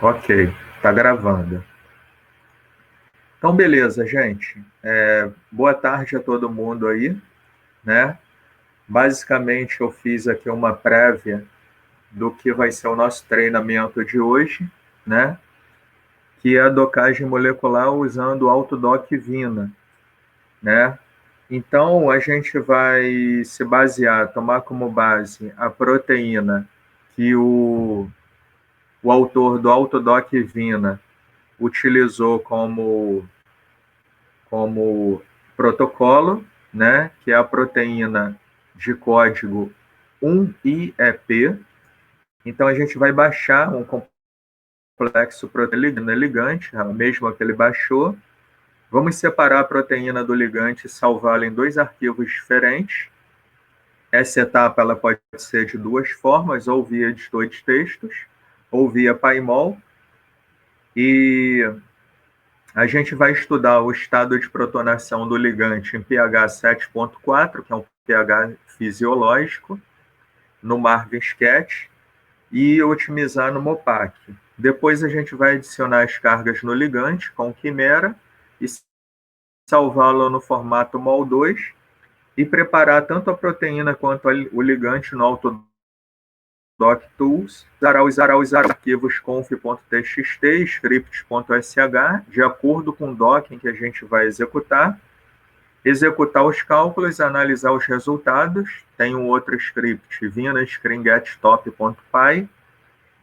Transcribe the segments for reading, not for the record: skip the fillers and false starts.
Ok, tá gravando. Então, beleza, gente. Boa tarde a todo mundo aí, né? Basicamente, eu fiz aqui uma prévia do que vai ser o nosso treinamento de hoje, né? Que é a docagem molecular usando o Autodoc Vina, né? Então, a gente vai se basear, tomar como base a proteína que o autor do Autodoc Vina utilizou como protocolo, né, que é a proteína de código 1IEP. Então, a gente vai baixar um complexo proteína ligante, a mesma que ele baixou. Vamos separar a proteína do ligante e salvá-la em dois arquivos diferentes. Essa etapa ela pode ser de duas formas, ou via editor de textos, ou via PyMol. E a gente vai estudar o estado de protonação do ligante em pH 7.4, que é um pH fisiológico, no Marvin Sketch, e otimizar no Mopac. Depois a gente vai adicionar as cargas no ligante com Quimera e salvá-lo no formato MOL2 e preparar tanto a proteína quanto o ligante no Autodoc Tools. Usará os arquivos conf.txt e script.sh de acordo com o docking que a gente vai executar os cálculos, analisar os resultados. Tem um outro script, vina screenGetTop.py,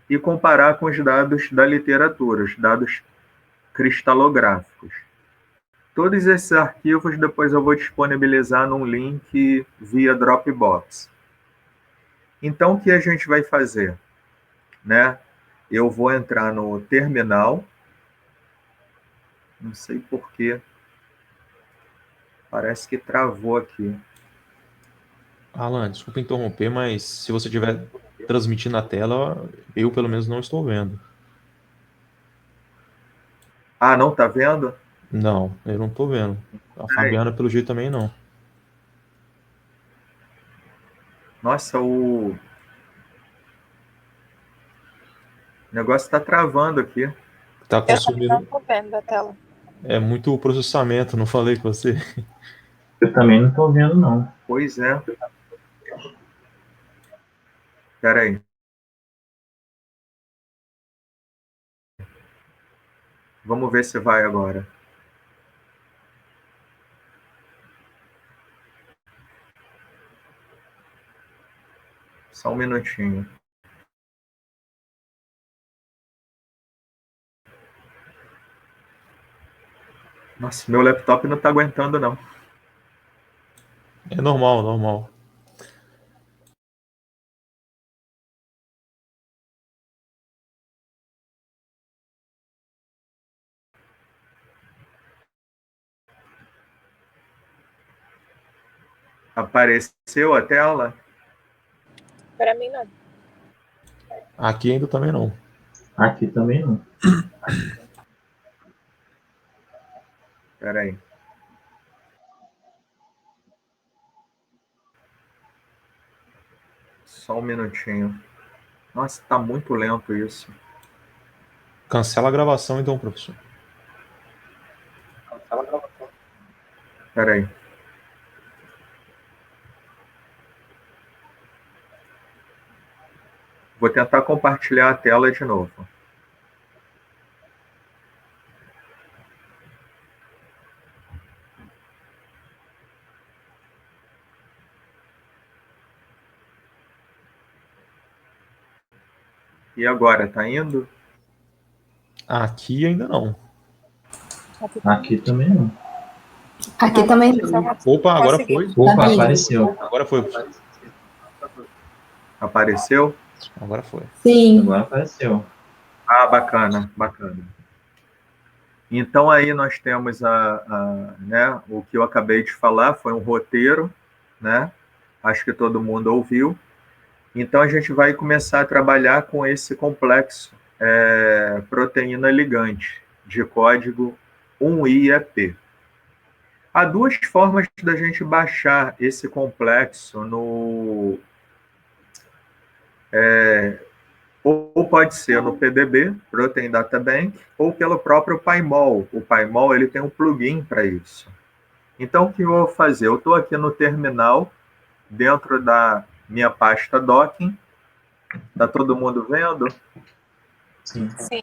e comparar com os dados da literatura, os dados cristalográficos. Todos esses arquivos depois eu vou disponibilizar num link via Dropbox. Então, o que a gente vai fazer? Né? Eu vou entrar no terminal. Não sei porquê. Parece que travou aqui. Alan, desculpa interromper, mas se você estiver transmitindo na tela, eu pelo menos não estou vendo. Ah, não tá vendo? Não, eu não estou vendo. A Fabiana, pelo jeito, também não. Nossa, o negócio está travando aqui. Tá Eu também consumindo. não tô vendo a tela. É muito processamento, não falei com você. Eu também não tô vendo, não. Pois é. Espera aí. Vamos ver se vai agora. Só um minutinho. Nossa, meu laptop não está aguentando, não. É normal, normal. Apareceu a tela? Para mim, não. Aqui ainda também não. Aqui também não. Espera aí. Só um minutinho. Nossa, está muito lento isso. Cancela a gravação então, professor. Espera aí. Vou tentar compartilhar a tela de novo. E agora, tá indo? Aqui ainda não. Aqui também não. Aqui também não. Opa, agora foi. Opa, apareceu. Agora foi, professor. Apareceu? Agora foi. Sim. Agora apareceu. Ah, bacana, bacana. Então aí nós temos né, o que eu acabei de falar, foi um roteiro, né? Acho que todo mundo ouviu. Então a gente vai começar a trabalhar com esse complexo proteína ligante de código 1IEP. Há duas formas da gente baixar esse complexo ou pode ser no PDB, Protein Data Bank, ou pelo próprio PyMol. O PyMol ele tem um plugin para isso. Então, o que eu vou fazer? Eu estou aqui no terminal, dentro da minha pasta Docking. Está todo mundo vendo? Sim. Sim.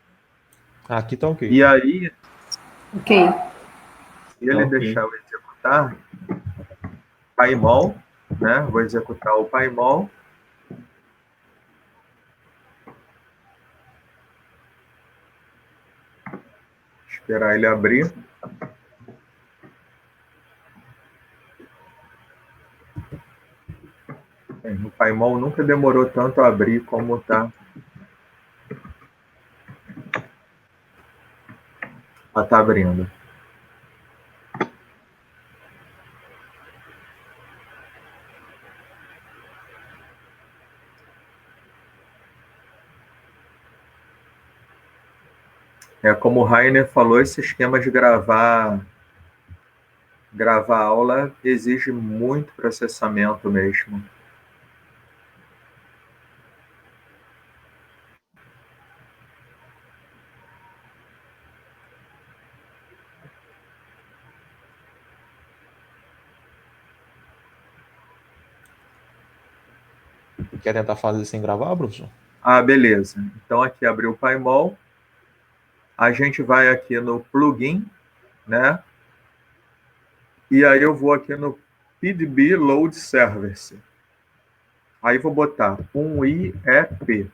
Aqui tá ok. E aí, Ok. se ele Ok. deixar eu executar, PyMol, né? Vou executar o PyMol. Esperar ele abrir. O PyMol nunca demorou tanto a abrir como tá abrindo. Como o Rainer falou, esse esquema de gravar aula exige muito processamento mesmo. Quer tentar fazer sem gravar, professor? Beleza. Então aqui abriu o PyMol. A gente vai aqui no plugin, né? E aí eu vou aqui no PDB Load Service. Aí vou botar um IEP, que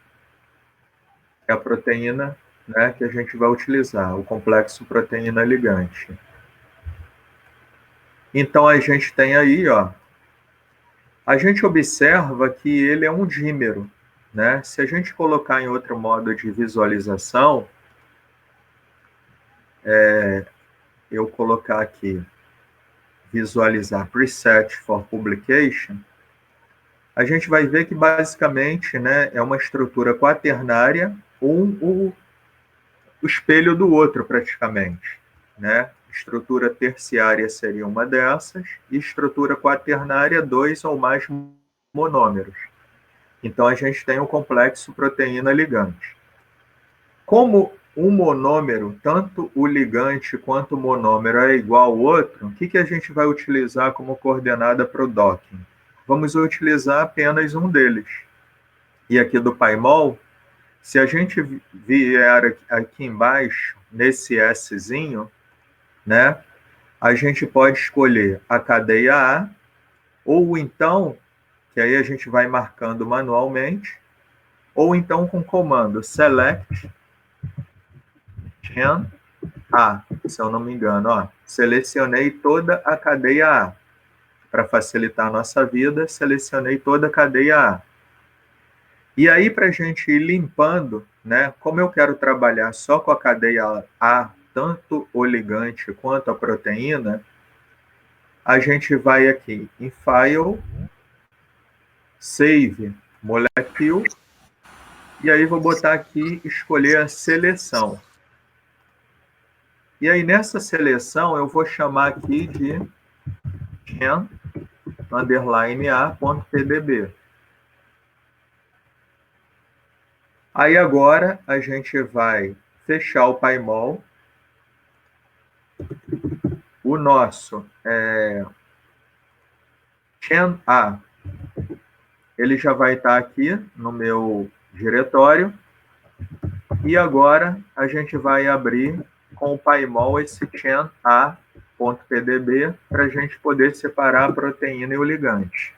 é a proteína, né, que a gente vai utilizar, o complexo proteína ligante. Então a gente tem aí, ó, a gente observa que ele é um dímero, né? Se a gente colocar em outro modo de visualização, eu colocar aqui, visualizar preset for publication, a gente vai ver que basicamente, né, é uma estrutura quaternária, o espelho do outro praticamente, né? Estrutura terciária seria uma dessas, e estrutura quaternária, 2 ou mais monômeros. Então, a gente tem um complexo proteína-ligante. Como um monômero, tanto o ligante quanto o monômero é igual ao outro, o que a gente vai utilizar como coordenada para o docking? Vamos utilizar apenas um deles. E aqui do PyMol, se a gente vier aqui embaixo, nesse Szinho, né, a gente pode escolher a cadeia A, ou então, que aí a gente vai marcando manualmente, ou então com o comando select chain A, se eu não me engano. Ó, selecionei toda a cadeia A. Para facilitar a nossa vida, selecionei toda a cadeia A. E aí, para a gente ir limpando, né, como eu quero trabalhar só com a cadeia A, tanto o ligante quanto a proteína, a gente vai aqui em File, Save Molecule, e aí vou botar aqui, escolher a seleção. E aí, nessa seleção, eu vou chamar aqui de chain_a.pdb. Aí agora a gente vai fechar o PyMol. O nosso chain A, ele já vai estar aqui no meu diretório. E agora a gente vai abrir com o PyMol esse chain A.pdb para a gente poder separar a proteína e o ligante.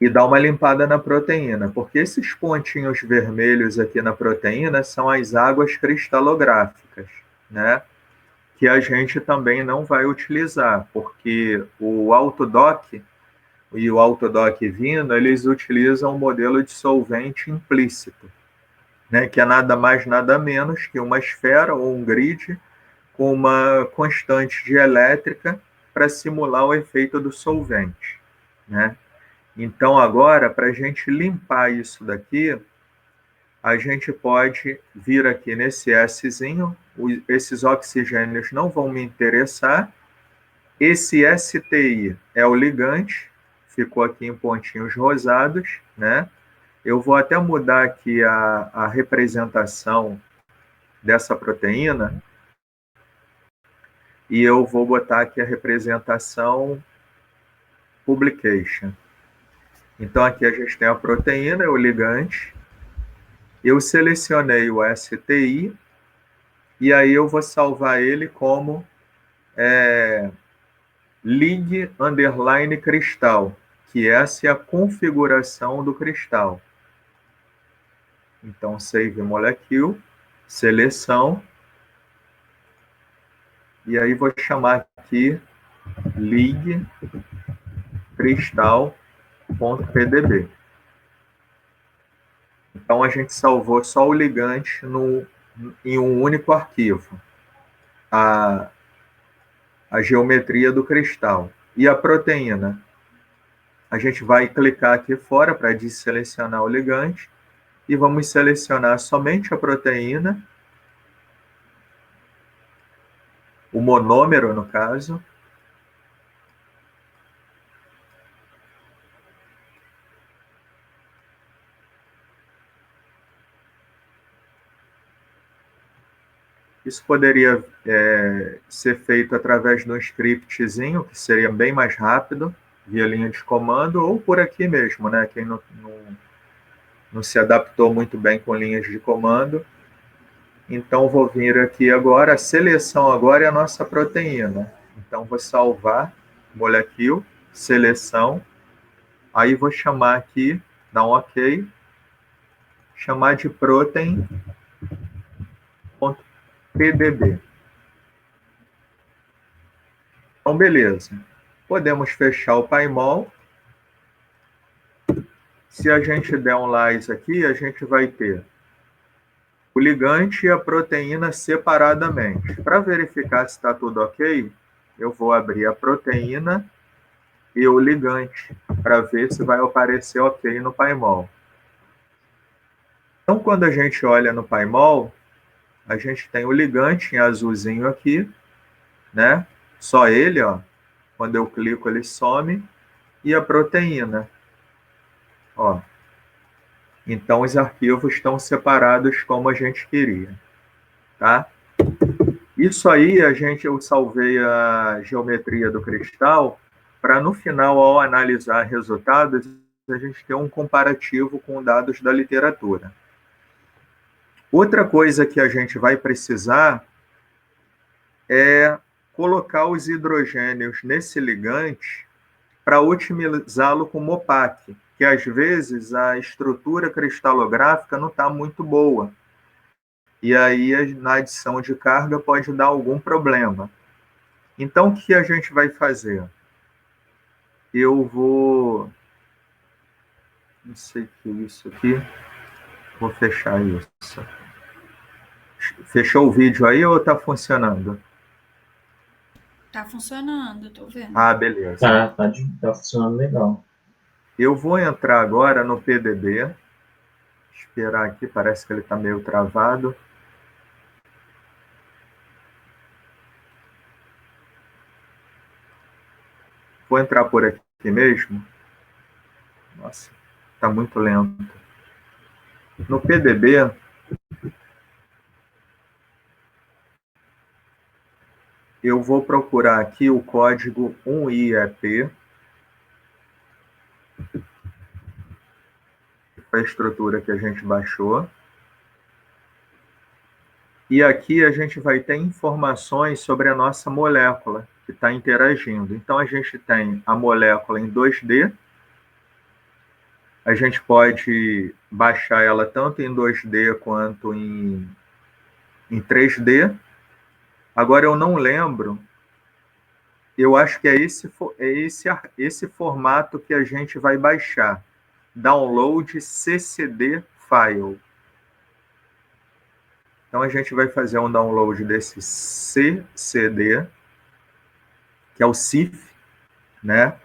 E dar uma limpada na proteína, porque esses pontinhos vermelhos aqui na proteína são as águas cristalográficas, né? Que a gente também não vai utilizar, porque o Autodoc e o Autodoc Vino, eles utilizam um modelo de solvente implícito, né? Que é nada mais, nada menos que uma esfera ou um grid com uma constante de elétrica para simular o efeito do solvente, né? Então, agora, para a gente limpar isso daqui, a gente pode vir aqui nesse Szinho, esses oxigênios não vão me interessar. Esse STI é o ligante, ficou aqui em pontinhos rosados, né? Eu vou até mudar aqui a representação dessa proteína e eu vou botar aqui a representação publication. Então, aqui a gente tem a proteína, o ligante. Eu selecionei o STI e aí eu vou salvar ele como lig_cristal, que essa é a configuração do cristal. Então, save molecule, seleção, e aí vou chamar aqui lig_cristal.pdb. Então, a gente salvou só o ligante em um único arquivo, a geometria do cristal. E a proteína? A gente vai clicar aqui fora para desselecionar o ligante e vamos selecionar somente a proteína, o monômero, no caso. Isso poderia ser feito através de um scriptzinho, que seria bem mais rápido, via linha de comando, ou por aqui mesmo, né? Quem não se adaptou muito bem com linhas de comando. Então, vou vir aqui agora, a seleção agora é a nossa proteína. Então, vou salvar, molecule, seleção, aí vou chamar aqui, dar um OK, chamar de protein.pdb. Então, beleza. Podemos fechar o paymol. Se a gente der um lys aqui, a gente vai ter o ligante e a proteína separadamente. Para verificar se está tudo ok, eu vou abrir a proteína e o ligante, para ver se vai aparecer ok no paymol. Então, quando a gente olha no paymol, a gente tem o ligante em azulzinho aqui, né? Só ele, ó. Quando eu clico, ele some. E a proteína, ó. Então, os arquivos estão separados como a gente queria, tá? Isso aí, eu salvei a geometria do cristal para, no final, ao analisar resultados, a gente ter um comparativo com dados da literatura. Outra coisa que a gente vai precisar é colocar os hidrogênios nesse ligante para otimizá-lo com MOPAC, que às vezes a estrutura cristalográfica não está muito boa. E aí, na adição de carga, pode dar algum problema. Então, o que a gente vai fazer? Eu vou... Não sei o que é isso aqui. Vou fechar isso. Fechou o vídeo aí ou está funcionando? Tá funcionando, tô vendo. Ah, beleza. Tá funcionando legal. Eu vou entrar agora no PDB. Esperar aqui, parece que ele está meio travado. Vou entrar por aqui mesmo. Nossa, está muito lento. No PDB, eu vou procurar aqui o código 1IEP, a estrutura que a gente baixou. E aqui a gente vai ter informações sobre a nossa molécula que está interagindo. Então, a gente tem a molécula em 2D. A gente pode baixar ela tanto em 2D quanto em 3D. Agora, eu não lembro. Eu acho que é esse formato que a gente vai baixar. Download CCD File. Então, a gente vai fazer um download desse CCD, que é o CIF, né?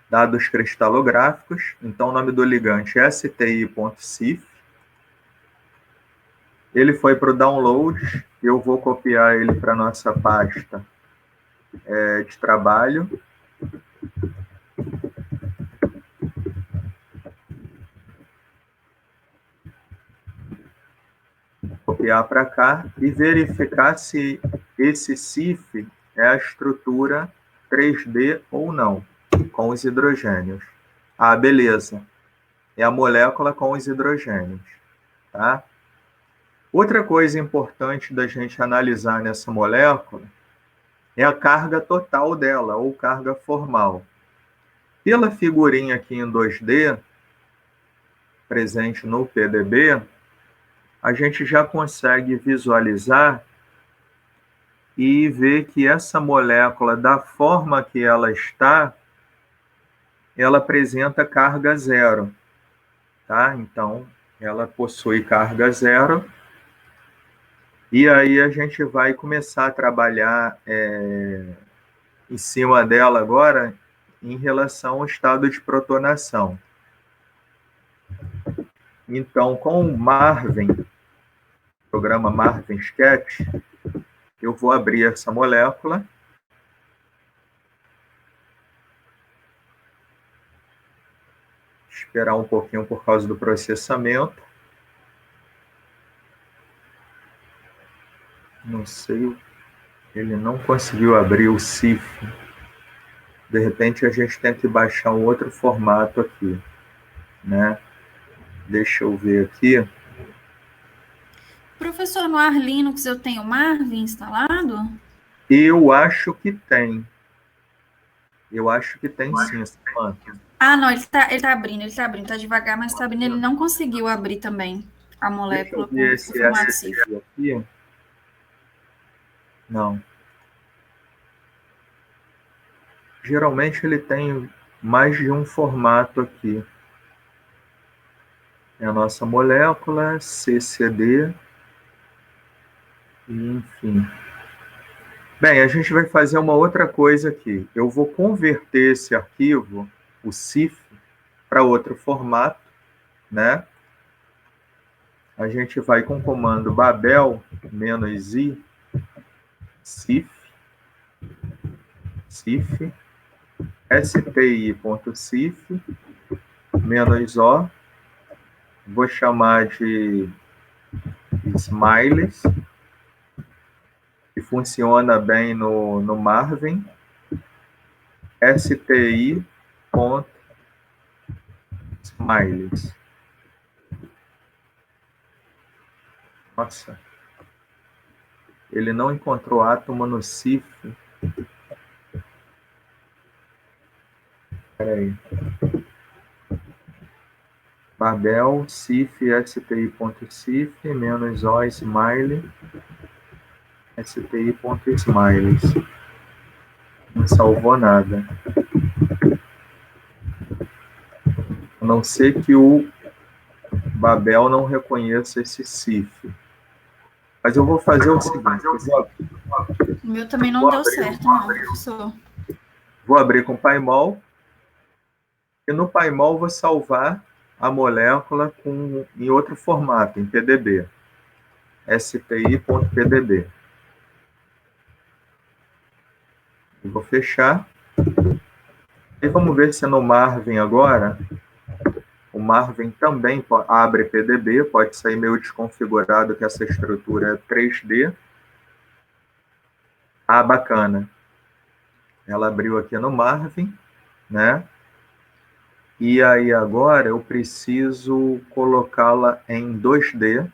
Dados cristalográficos. Então, o nome do ligante é sti.cif. Ele foi para o download. Eu vou copiar ele para a nossa pasta de trabalho. copiar para cá e verificar se esse CIF é a estrutura 3D ou não, com os hidrogênios. Ah, beleza. É a molécula com os hidrogênios, tá? Outra coisa importante da gente analisar nessa molécula é a carga total dela, ou carga formal. Pela figurinha aqui em 2D, presente no PDB, a gente já consegue visualizar e ver que essa molécula, da forma que ela está, ela apresenta carga zero, tá? Então, ela possui carga zero. E aí a gente vai começar a trabalhar em cima dela agora em relação ao estado de protonação. Então, com o Marvin, programa Marvin Sketch, eu vou abrir essa molécula. Esperar um pouquinho por causa do processamento. Não sei, ele não conseguiu abrir o CIF. De repente a gente tem que baixar um outro formato aqui, né? Deixa eu ver aqui. Professor, no Ar Linux eu tenho Marvin instalado? Eu acho que tem. Eu acho que tem sim, Samantha. Ah, não, ele tá abrindo, tá devagar, mas tá abrindo. Ele não conseguiu abrir também a Deixa eu molécula com ver o esse formato CIF. SSD aqui. Não. Geralmente ele tem mais de um formato aqui. É a nossa molécula, CCD, enfim. Bem, a gente vai fazer uma outra coisa aqui. Eu vou converter esse arquivo, o CIF, para outro formato, né? A gente vai com o comando babel -i CIF sti.cif -o, vou chamar de smiles, que funciona bem no Marvin, sti.smiles. Nossa, ele não encontrou átomo no CIF. Espera aí. Babel, CIF, sti.cif, -o, smile, sti.smiles. Não salvou nada. A não ser que o Babel não reconheça esse CIF. Mas eu vou fazer o seguinte. O meu também não deu certo, não, professor. Vou abrir com o Paimol. E no Paimol vou salvar a molécula em outro formato, em PDB. sti.pdb. E vou fechar. E vamos ver se no Marvin agora, o Marvin também abre PDB, pode sair meio desconfigurado que essa estrutura é 3D. Ah, bacana. Ela abriu aqui no Marvin, né? E aí agora eu preciso colocá-la em 2D,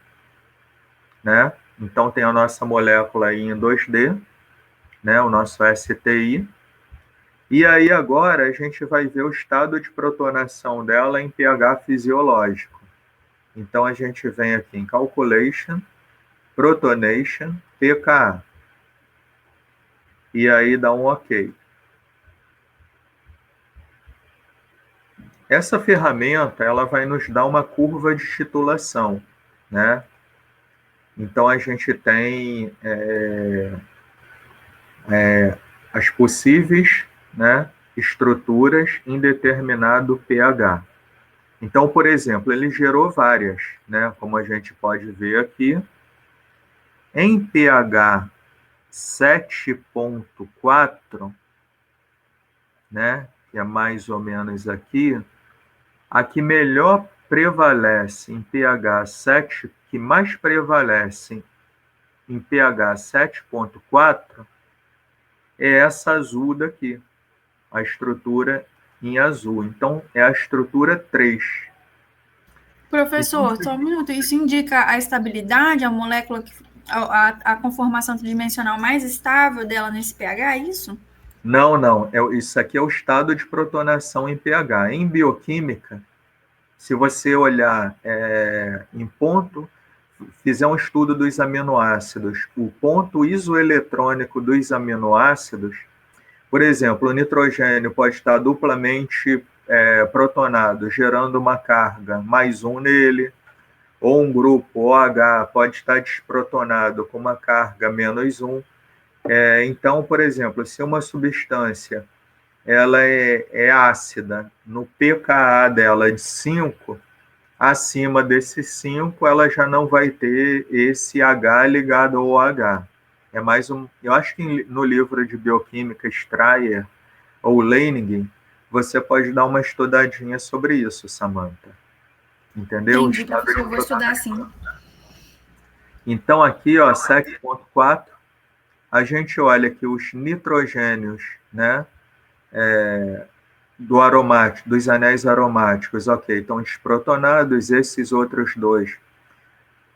né? Então tem a nossa molécula aí em 2D, né? O nosso STI. E aí agora a gente vai ver o estado de protonação dela em pH fisiológico. Então a gente vem aqui em Calculation, Protonation, pKa. E aí dá um OK. Essa ferramenta ela vai nos dar uma curva de titulação, né? Então a gente tem as possíveis, né, estruturas em determinado pH. Então, por exemplo, ele gerou várias, né, como a gente pode ver aqui. Em pH 7.4, né, que é mais ou menos aqui, a que melhor prevalece em pH 7, que mais prevalece em pH 7,4, é essa azul daqui, a estrutura em azul. Então, é a estrutura 3. Professor, só um minuto. Isso indica a estabilidade, a molécula, a conformação tridimensional mais estável dela nesse pH, é isso? Não. Isso aqui é o estado de protonação em pH. Em bioquímica, se você olhar em ponto, fizer um estudo dos aminoácidos, o ponto isoeletrônico dos aminoácidos, por exemplo, o nitrogênio pode estar duplamente protonado, gerando uma carga +1 nele, ou um grupo OH pode estar desprotonado com uma carga -1. Então, por exemplo, se uma substância ela é ácida, no pKa dela de 5, acima desse 5, ela já não vai ter esse H ligado ao OH. É mais eu acho que no livro de bioquímica Strayer ou Leiningen, você pode dar uma estudadinha sobre isso, Samantha. Entendeu? Entendi, professor, eu vou estudar assim. Então, aqui, ó, 7,4, a gente olha que os nitrogênios, né, dos anéis aromáticos, ok, estão desprotonados, esses outros dois.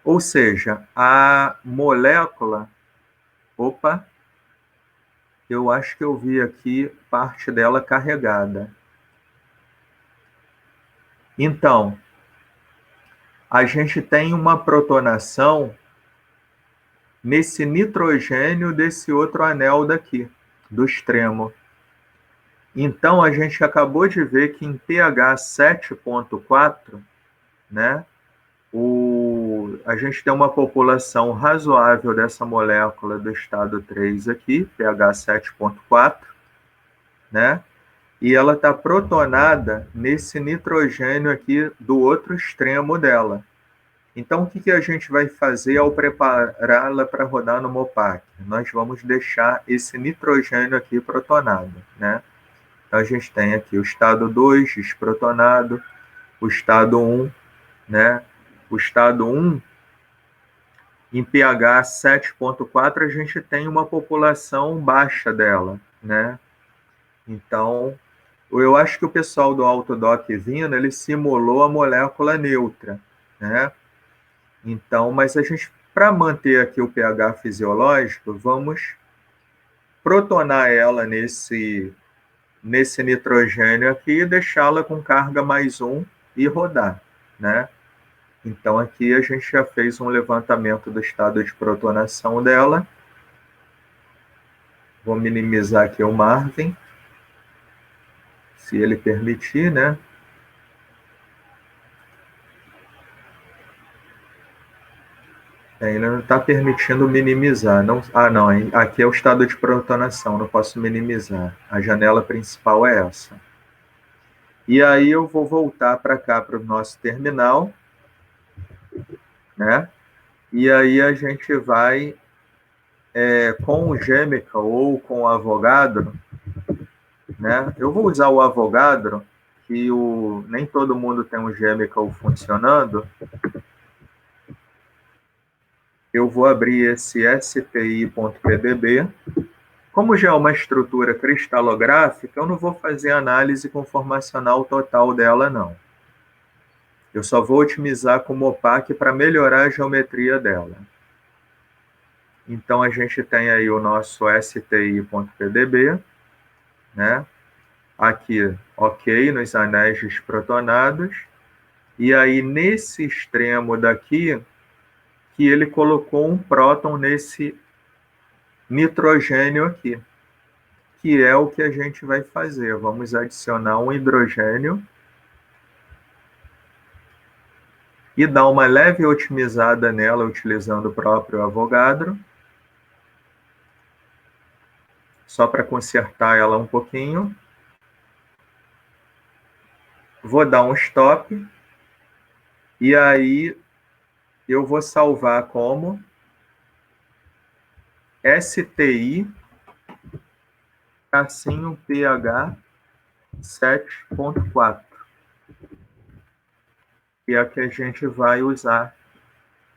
Ou seja, a molécula... Opa! Eu acho que eu vi aqui parte dela carregada. Então, a gente tem uma protonação nesse nitrogênio desse outro anel daqui, do extremo. Então, a gente acabou de ver que em pH 7,4, né, a gente tem uma população razoável dessa molécula do estado 3 aqui, pH 7,4, né, e ela está protonada nesse nitrogênio aqui do outro extremo dela. Então, o que a gente vai fazer ao prepará-la para rodar no MOPAC? Nós vamos deixar esse nitrogênio aqui protonado, né? Então, a gente tem aqui o estado 2 desprotonado, o estado 1, né? O estado 1, em pH 7,4, a gente tem uma população baixa dela, né? Então, eu acho que o pessoal do Autodoc Vino, ele simulou a molécula neutra, né? Então, mas a gente, para manter aqui o pH fisiológico, vamos protonar ela nesse nitrogênio aqui e deixá-la com carga +1 e rodar, né? Então, aqui a gente já fez um levantamento do estado de protonação dela. Vou minimizar aqui o Marvin, se ele permitir, né? Ele não está permitindo minimizar. Não, não, aqui é o estado de protonação, não posso minimizar. A janela principal é essa. E aí eu vou voltar para cá, para o nosso terminal, né? E aí a gente vai, com o Chemical ou com o Avogadro, né? Eu vou usar o Avogadro, que nem todo mundo tem um Chemical funcionando. Eu vou abrir esse sti.pdb. Como já é uma estrutura cristalográfica, eu não vou fazer análise conformacional total dela, não. Eu só vou otimizar com o MOPAC para melhorar a geometria dela. Então, a gente tem aí o nosso sti.pdb, né? Aqui, ok, nos anéis desprotonados. E aí, nesse extremo daqui, que ele colocou um próton nesse nitrogênio aqui, que é o que a gente vai fazer. Vamos adicionar um hidrogênio e dar uma leve otimizada nela, utilizando o próprio Avogadro, só para consertar ela um pouquinho. Vou dar um stop, e aí eu vou salvar como STI tracinho pH 7,4. que é a que a gente vai usar,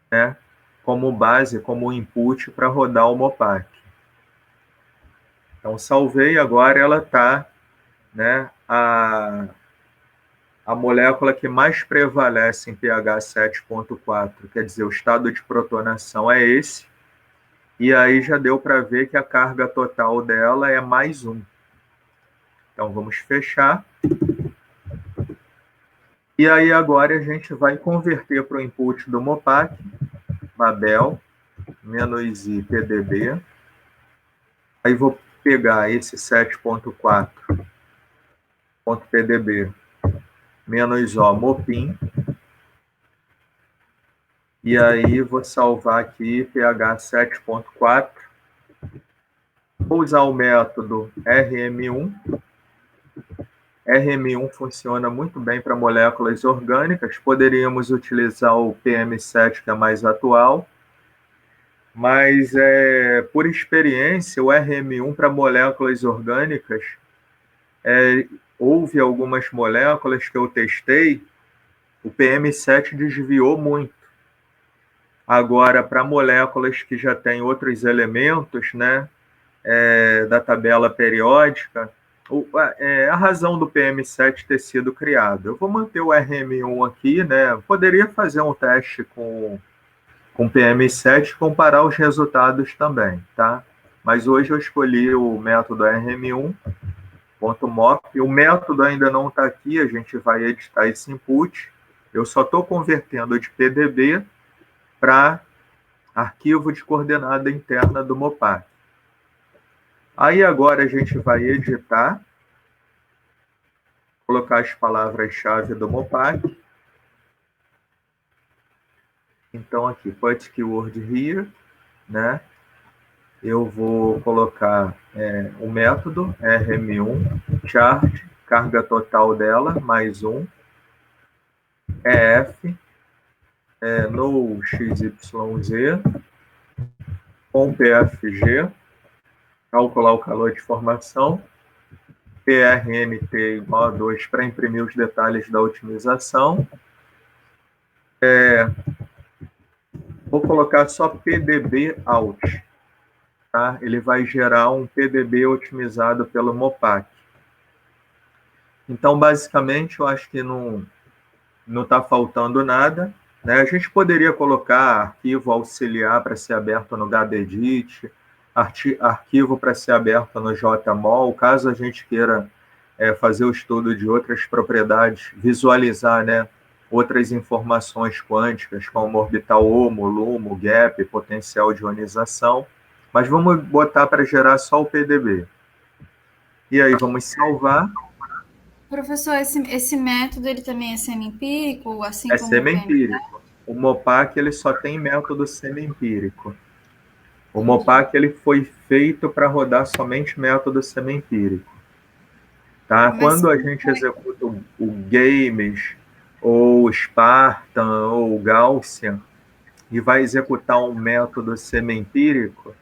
né, como base, como input para rodar o Mopac. Então, salvei, agora ela está, né, a molécula que mais prevalece em pH 7.4, quer dizer, o estado de protonação é esse, e aí já deu para ver que a carga total dela é mais 1. Então, vamos fechar. E aí, agora a gente vai converter para o input do Mopac, Babel, -i PDB. Aí vou pegar esse 7.4.pdb -o Mopim. E aí vou salvar aqui pH 7.4. Vou usar o método RM1. RM1 funciona muito bem para moléculas orgânicas. Poderíamos utilizar o PM7, que é mais atual. Mas, por experiência, o RM1 para moléculas orgânicas, houve algumas moléculas que eu testei, o PM7 desviou muito. Agora, para moléculas que já têm outros elementos, né, da tabela periódica, a razão do PM7 ter sido criado. Eu vou manter o RM1 aqui, né? Poderia fazer um teste com PM7 e comparar os resultados também, tá? Mas hoje eu escolhi o método RM1.mop. O método ainda não está aqui, a gente vai editar esse input. Eu só estou convertendo de PDB para arquivo de coordenada interna do Mopac. Aí agora a gente vai editar, colocar as palavras-chave do Mopac. Então aqui, put keyword here, né? Eu vou colocar o método rm1 chart, carga total dela, mais 1, EF, no XYZ, com PFG, calcular o calor de formação, PRNT igual a 2 para imprimir os detalhes da otimização. Vou colocar só PDB out. Tá? Ele vai gerar um PDB otimizado pelo Mopac. Então, basicamente, eu acho que não está faltando nada. Né? A gente poderia colocar arquivo auxiliar para ser aberto no Gadedit, arquivo para ser aberto no JMOL, caso a gente queira fazer o estudo de outras propriedades, visualizar, né, outras informações quânticas, como orbital HOMO, LUMO, gap, potencial de ionização. Mas vamos botar para gerar só o PDB. E aí vamos salvar. Professor, esse método ele também é semi-empírico? Assim como semi-empírico. O Mopac ele só tem método semi-empírico. O Mopac ele foi feito para rodar somente método semi-empírico. Tá? Quando a gente executa o Games, ou o Spartan, ou o Gaussian, e vai executar um método semi-empírico,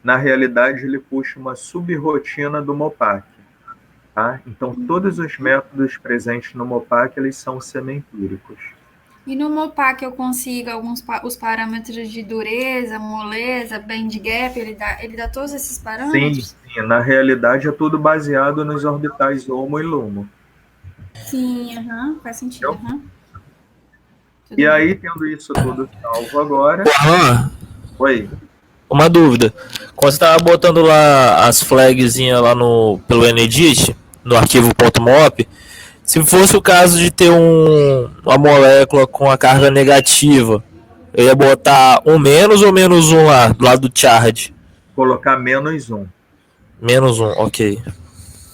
na realidade ele puxa uma subrrotina do Mopac. Tá? Então, todos os métodos presentes no Mopac, eles são semi-empíricos. E no Mopac eu consigo os parâmetros de dureza, moleza, bandgap, ele dá todos esses parâmetros? Sim, na realidade é tudo baseado nos orbitais HOMO e LUMO. Sim, faz sentido. E aí, tendo isso tudo salvo agora... Oi. Uma dúvida. Quando você estava botando lá as flagzinhas lá pelo NEDIT, no arquivo .mop, se fosse o caso de ter uma molécula com a carga negativa, eu ia botar um menos ou menos um lá, do lado do charge? Colocar -1. -1, ok.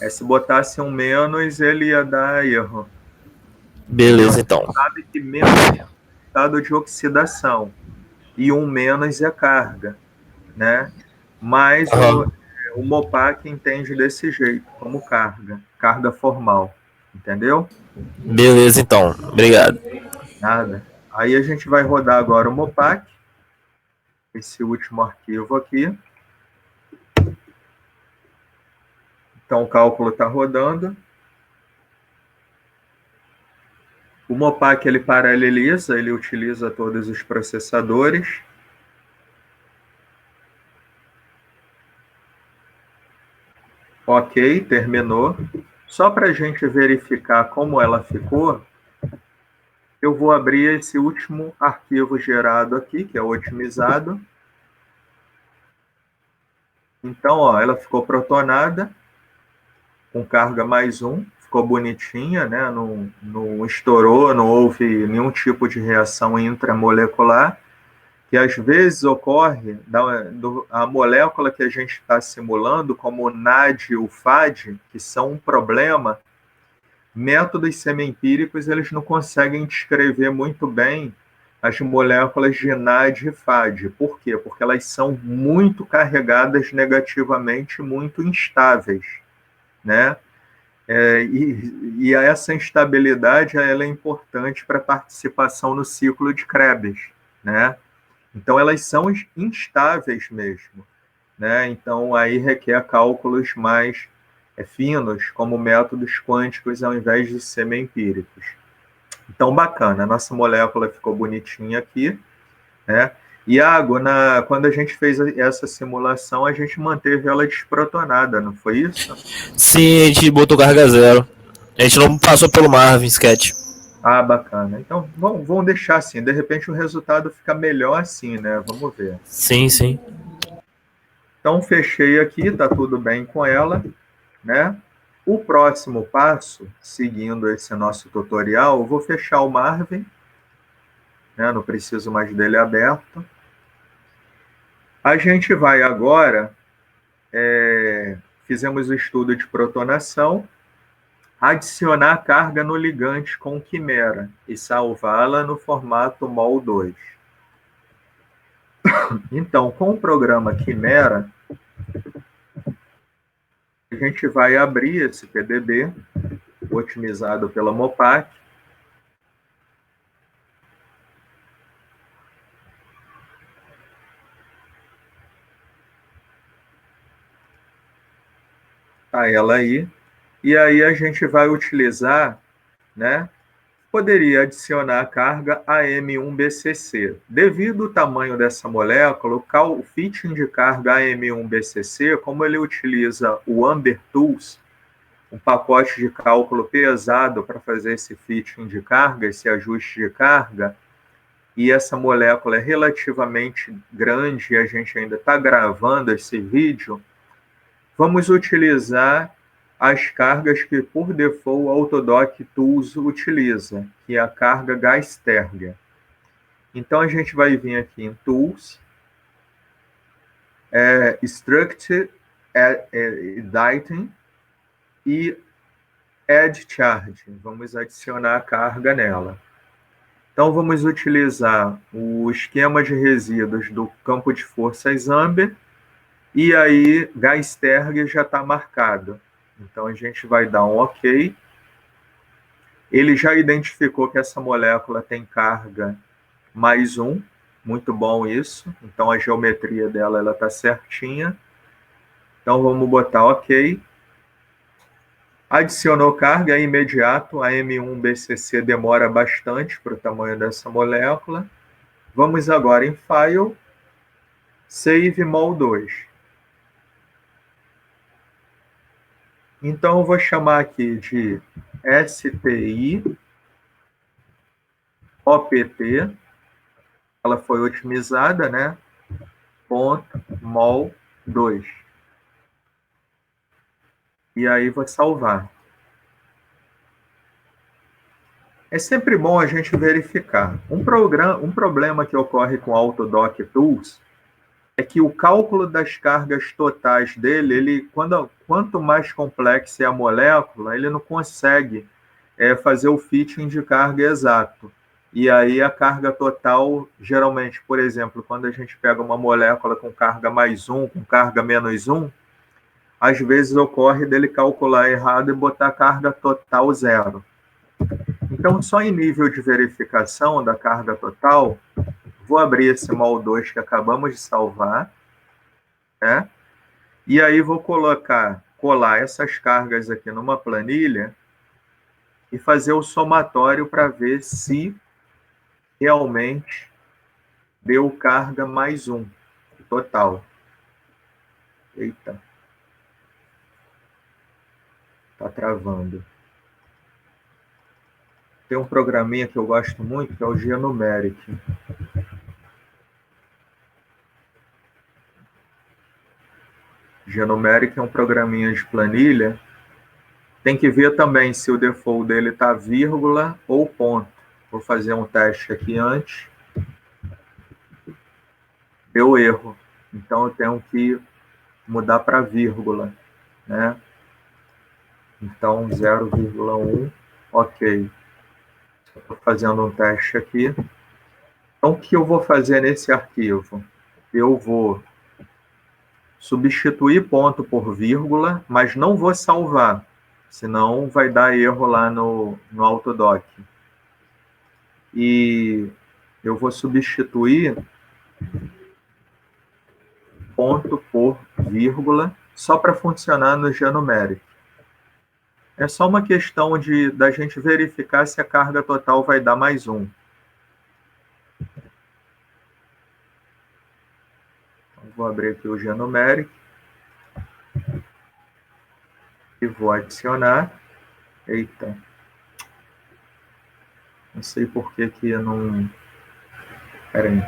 Se botasse um menos, ele ia dar erro. Beleza, então. Sabe que menos é estado de oxidação e um menos é carga, né? Mas o Mopac entende desse jeito, como carga formal, entendeu? Beleza, então. Obrigado. Nada. Aí a gente vai rodar agora o Mopac, esse último arquivo aqui. Então o cálculo está rodando. O Mopac ele paraleliza, ele utiliza todos os processadores. Ok, terminou. Só para a gente verificar como ela ficou, eu vou abrir esse último arquivo gerado aqui, que é otimizado. Então, ó, ela ficou protonada, com carga mais 1, ficou bonitinha, né? Não estourou, não houve nenhum tipo de reação intramolecular, que às vezes ocorre a molécula que a gente está simulando, como o NAD e o FAD, que são um problema. Métodos semi-empíricos eles não conseguem descrever muito bem as moléculas de NAD e FAD. Por quê? Porque elas são muito carregadas negativamente, muito instáveis, né? E essa instabilidade ela é importante para a participação no ciclo de Krebs, né? Então, elas são instáveis mesmo, né? Então, aí requer cálculos mais finos, como métodos quânticos, ao invés de semi-empíricos. Então, bacana, a nossa molécula ficou bonitinha aqui, né? Iago, quando a gente fez essa simulação, a gente manteve ela desprotonada, não foi isso? Sim, a gente botou carga zero. A gente não passou pelo Marvin Sketch. Ah, bacana. Então, vamos deixar assim. De repente, o resultado fica melhor assim, né? Vamos ver. Sim, sim. Então, fechei aqui, tá tudo bem com ela, né? O próximo passo, seguindo esse nosso tutorial, eu vou fechar o Marvin, né? Não preciso mais dele aberto. A gente vai agora, fizemos o estudo de protonação, adicionar carga no ligante com quimera e salvá-la no formato MOL2. Então, com o programa Quimera, a gente vai abrir esse PDB, otimizado pela Mopac. Tá ela aí. E aí a gente vai utilizar, né? Poderia adicionar a carga AM1BCC. Devido ao tamanho dessa molécula, o fitting de carga AM1BCC, como ele utiliza o Amber Tools, um pacote de cálculo pesado para fazer esse fitting de carga, esse ajuste de carga, e essa molécula é relativamente grande e a gente ainda está gravando esse vídeo, vamos utilizar as cargas que, por default, o Autodoc Tools utiliza, que é a carga Geisterger. Então, a gente vai vir aqui em Tools, Struct Editing e Add Charge. Vamos adicionar a carga nela. Então, vamos utilizar o esquema de resíduos do campo de forças Amber, e aí Geisterger já está marcado. Então, a gente vai dar um OK. Ele já identificou que essa molécula tem carga mais 1. Muito bom isso. Então, a geometria dela está certinha. Então, vamos botar OK. Adicionou carga, é imediato. A M1BCC demora bastante para o tamanho dessa molécula. Vamos agora em File, Save MOL2. Então, eu vou chamar aqui de STI OPT. Ela foi otimizada, né? .mol2. E aí, vou salvar. É sempre bom a gente verificar. Um problema que ocorre com o Autodoc Tools é que o cálculo das cargas totais dele, quanto mais complexa é a molécula, ele não consegue fazer o fitting de carga exato. E aí a carga total, geralmente, por exemplo, quando a gente pega uma molécula com carga mais 1, com carga menos 1, às vezes ocorre dele calcular errado e botar carga total 0. Então, só em nível de verificação da carga total, vou abrir esse MOL2 que acabamos de salvar, né? E aí vou colar essas cargas aqui numa planilha e fazer o somatório para ver se realmente deu carga mais 1 total. Eita. Tá travando. Tem um programinha que eu gosto muito, que é o Genumeric. Genumeric é um programinha de planilha. Tem que ver também se o default dele está vírgula ou ponto. Vou fazer um teste aqui antes. Deu erro. Então, eu tenho que mudar para vírgula, né? Então, 0,1. Ok. Estou fazendo um teste aqui. Então, o que eu vou fazer nesse arquivo? Eu vou substituir ponto por vírgula, mas não vou salvar, senão vai dar erro lá no Autodoc. E eu vou substituir ponto por vírgula, só para funcionar no Genumeric. É só uma questão da gente verificar se a carga total vai dar mais 1. Vou abrir aqui o Genumeric e vou adicionar. Eita. Não sei por que não... Espera aí.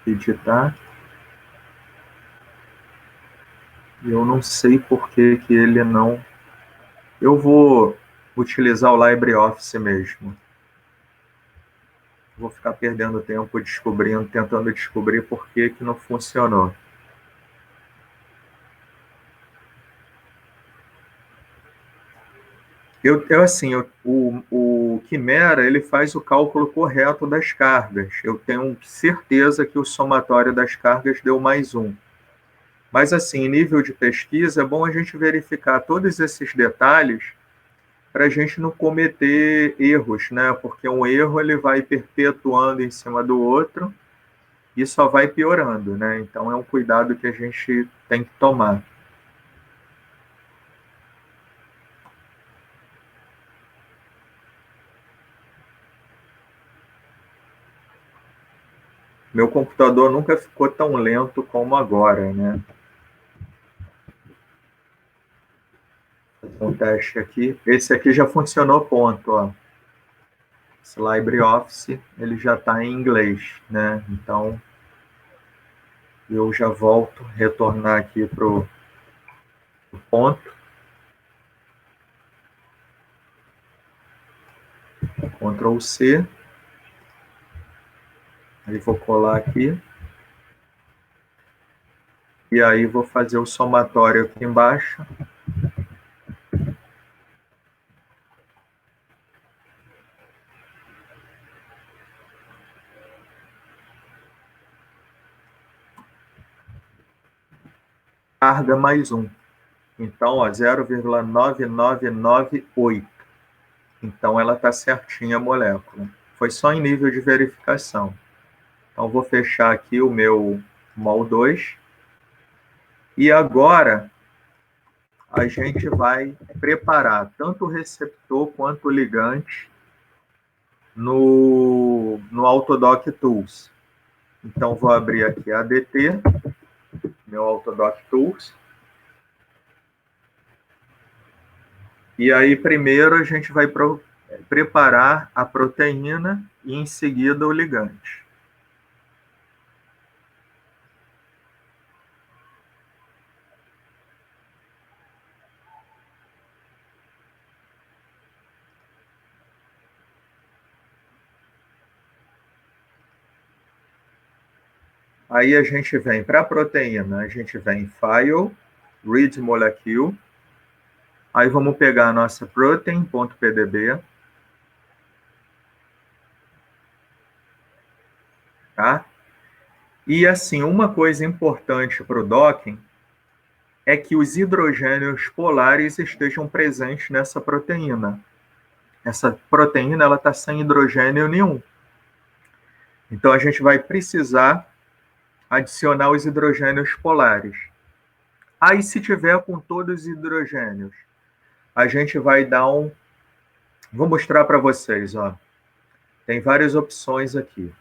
Editar. Eu não sei por que ele não... Eu vou utilizar o LibreOffice mesmo. Vou ficar perdendo tempo tentando descobrir por que não funcionou. O Quimera, ele faz o cálculo correto das cargas. Eu tenho certeza que o somatório das cargas deu mais 1. Mas, assim, em nível de pesquisa, é bom a gente verificar todos esses detalhes para a gente não cometer erros, né? Porque um erro ele vai perpetuando em cima do outro e só vai piorando, né? Então, é um cuidado que a gente tem que tomar. Meu computador nunca ficou tão lento como agora, né? Um teste aqui. Esse aqui já funcionou ponto, ó. Esse LibreOffice, ele já está em inglês, né? Então, eu já volto, retornar aqui para o ponto. Ctrl C. Aí vou colar aqui. E aí vou fazer o somatório aqui embaixo. Carga mais 1. Então, 0,9998. Então, ela está certinha a molécula. Foi só em nível de verificação. Então, vou fechar aqui o meu mol 2. E agora, a gente vai preparar tanto o receptor quanto o ligante no Autodoc Tools. Então, vou abrir aqui a ADT, meu Autodoc Tools. E aí, primeiro, a gente vai preparar a proteína e, em seguida, o ligante. Aí a gente vem para a proteína, a gente vem em File, Read Molecule. Aí vamos pegar a nossa protein.pdb. Tá? E assim, uma coisa importante para o docking é que os hidrogênios polares estejam presentes nessa proteína. Essa proteína ela está sem hidrogênio nenhum. Então a gente vai precisar adicionar os hidrogênios polares. Aí, se tiver com todos os hidrogênios, a gente vai dar um... Vou mostrar para vocês, ó. Tem várias opções aqui.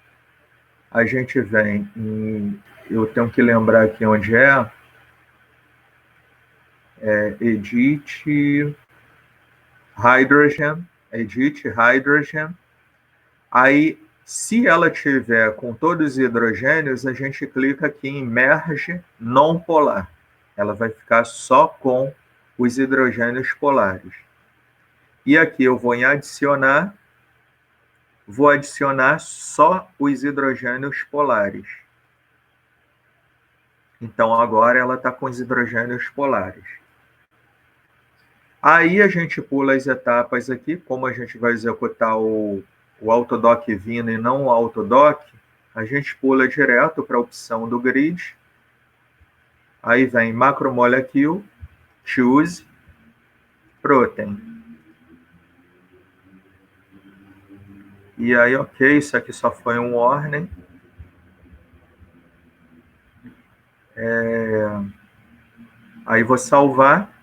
A gente vem em... Eu tenho que lembrar aqui onde é. Edit Hydrogen. Edit Hydrogen. Aí, se ela tiver com todos os hidrogênios, a gente clica aqui em Merge Non-Polar. Ela vai ficar só com os hidrogênios polares. E aqui eu vou em adicionar, vou adicionar só os hidrogênios polares. Então, agora ela está com os hidrogênios polares. Aí a gente pula as etapas aqui, como a gente vai executar o Autodoc Vina e não o Autodoc, a gente pula direto para a opção do grid. Aí vem Macromolecule, Choose, Protein. E aí, ok, isso aqui só foi um warning. Aí vou salvar.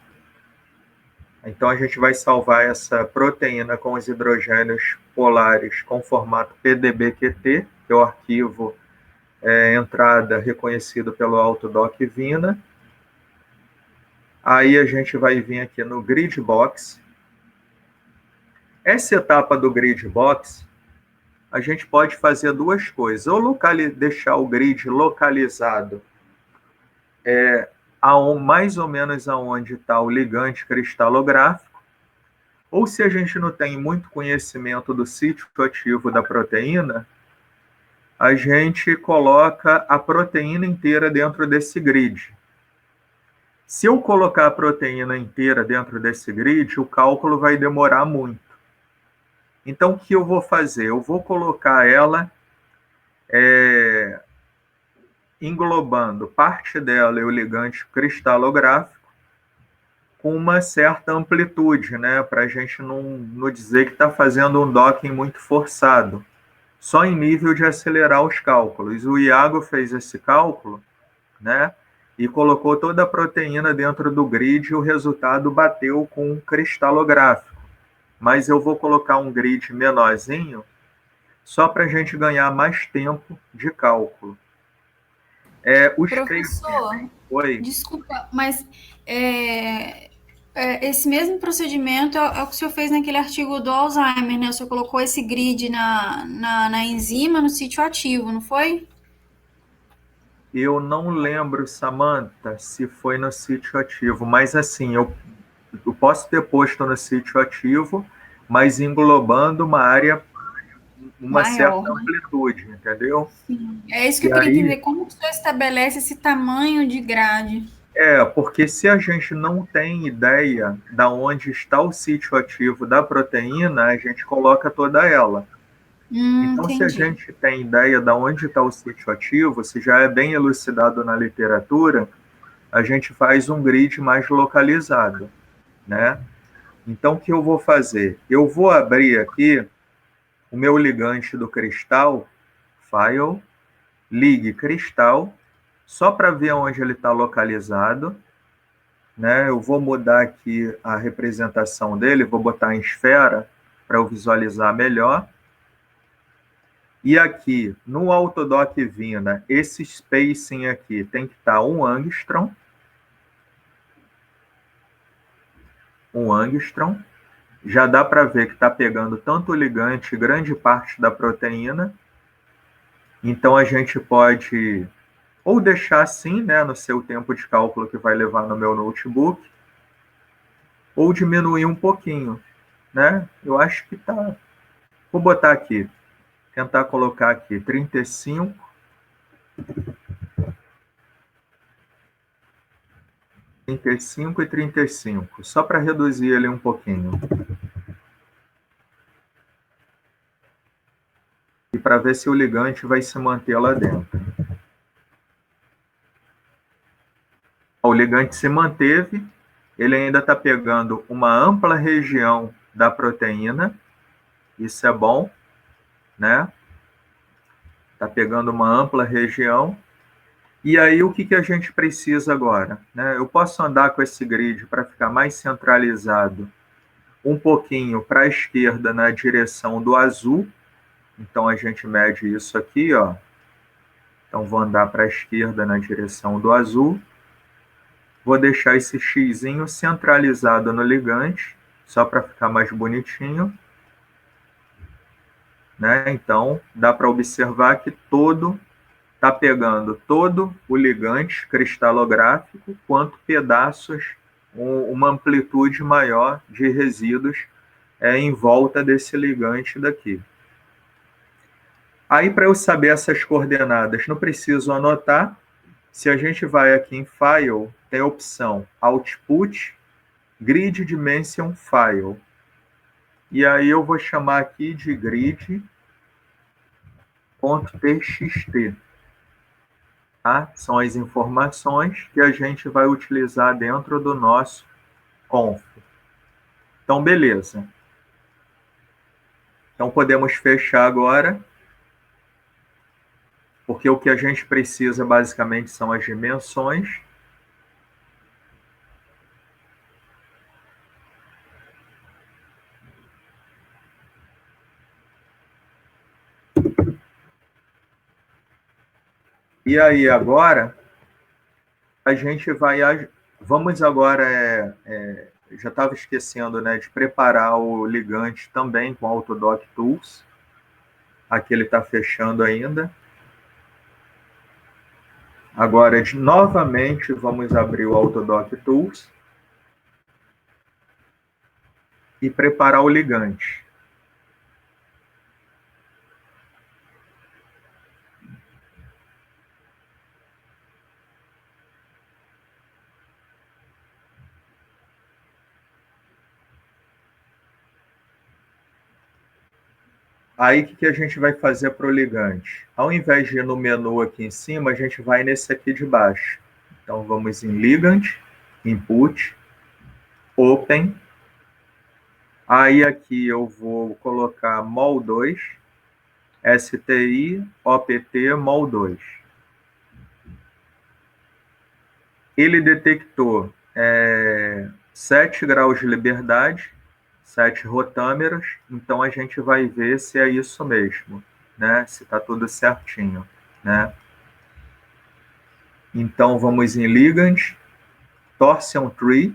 Então a gente vai salvar essa proteína com os hidrogênios polares com formato PDB-QT, que é o arquivo entrada reconhecido pelo Autodoc Vina. Aí a gente vai vir aqui no Grid Box. Essa etapa do Grid Box, a gente pode fazer duas coisas. Ou deixar o grid localizado mais ou menos aonde está o ligante cristalográfico, ou se a gente não tem muito conhecimento do sítio ativo da proteína, a gente coloca a proteína inteira dentro desse grid. Se eu colocar a proteína inteira dentro desse grid, o cálculo vai demorar muito. Então, o que eu vou fazer? Eu vou colocar ela englobando parte dela e o ligante cristalográfico com uma certa amplitude, né? Para a gente não dizer que está fazendo um docking muito forçado, só em nível de acelerar os cálculos. O Iago fez esse cálculo, né? E colocou toda a proteína dentro do grid e o resultado bateu com um cristalográfico. Mas eu vou colocar um grid menorzinho só para a gente ganhar mais tempo de cálculo. Professor, Oi. Desculpa, mas esse mesmo procedimento é o que o senhor fez naquele artigo do Alzheimer, né? O senhor colocou esse grid na enzima no sítio ativo, não foi? Eu não lembro, Samantha, se foi no sítio ativo, mas assim, eu posso ter posto no sítio ativo, mas englobando uma área, uma Maior, certa né? amplitude, entendeu? Sim. É isso que eu queria entender, como que o senhor estabelece esse tamanho de grade? Porque se a gente não tem ideia de onde está o sítio ativo da proteína, a gente coloca toda ela. Então, Entendi. se a gente tem ideia de onde está o sítio ativo, se já é bem elucidado na literatura, a gente faz um grid mais localizado, né? Então, o que eu vou fazer? Eu vou abrir aqui o meu ligante do cristal, File, Ligue Cristal, só para ver onde ele está localizado, né? Eu vou mudar aqui a representação dele, vou botar em esfera para eu visualizar melhor. E aqui, no Autodoc Vina, esse spacing aqui tem que estar 1 angstrom. 1 angstrom. Já dá para ver que está pegando tanto o ligante, grande parte da proteína. Então, a gente pode ou deixar assim, né, no seu tempo de cálculo que vai levar no meu notebook, ou diminuir um pouquinho, né? Eu acho que tá... Vou botar aqui, tentar colocar aqui 35. 35 e 35, só para reduzir ele um pouquinho. E para ver se o ligante vai se manter lá dentro. O ligante se manteve, ele ainda está pegando uma ampla região da proteína, isso é bom, né? Está pegando uma ampla região. E aí, o que a gente precisa agora? Né? Eu posso andar com esse grid para ficar mais centralizado um pouquinho para a esquerda na direção do azul. Então, a gente mede isso aqui, ó. Então, vou andar para a esquerda na direção do azul. Vou deixar esse xizinho centralizado no ligante, só para ficar mais bonitinho. Né? Então, dá para observar que está pegando todo o ligante cristalográfico, quanto pedaços, uma amplitude maior de resíduos em volta desse ligante daqui. Aí, para eu saber essas coordenadas, não preciso anotar. Se a gente vai aqui em File, tem a opção Output, Grid Dimension File. E aí eu vou chamar aqui de grid.txt. Tá? São as informações que a gente vai utilizar dentro do nosso conf. Então, beleza. Então, podemos fechar agora, porque o que a gente precisa basicamente são as dimensões. E aí, agora, a gente vai... Vamos agora... já estava esquecendo, né, de preparar o ligante também com Autodock Tools. Aqui ele está fechando ainda. Agora, novamente, vamos abrir o Autodock Tools e preparar o ligante. Aí, o que a gente vai fazer para o ligante? Ao invés de ir no menu aqui em cima, a gente vai nesse aqui de baixo. Então, vamos em Ligand, Input, Open. Aí, aqui eu vou colocar MOL2, STI, OPT, MOL2. Ele detectou 7 graus de liberdade, 7 rotâmeros, então a gente vai ver se é isso mesmo, né? Se está tudo certinho, né? Então, vamos em Ligand, Torsion Tree,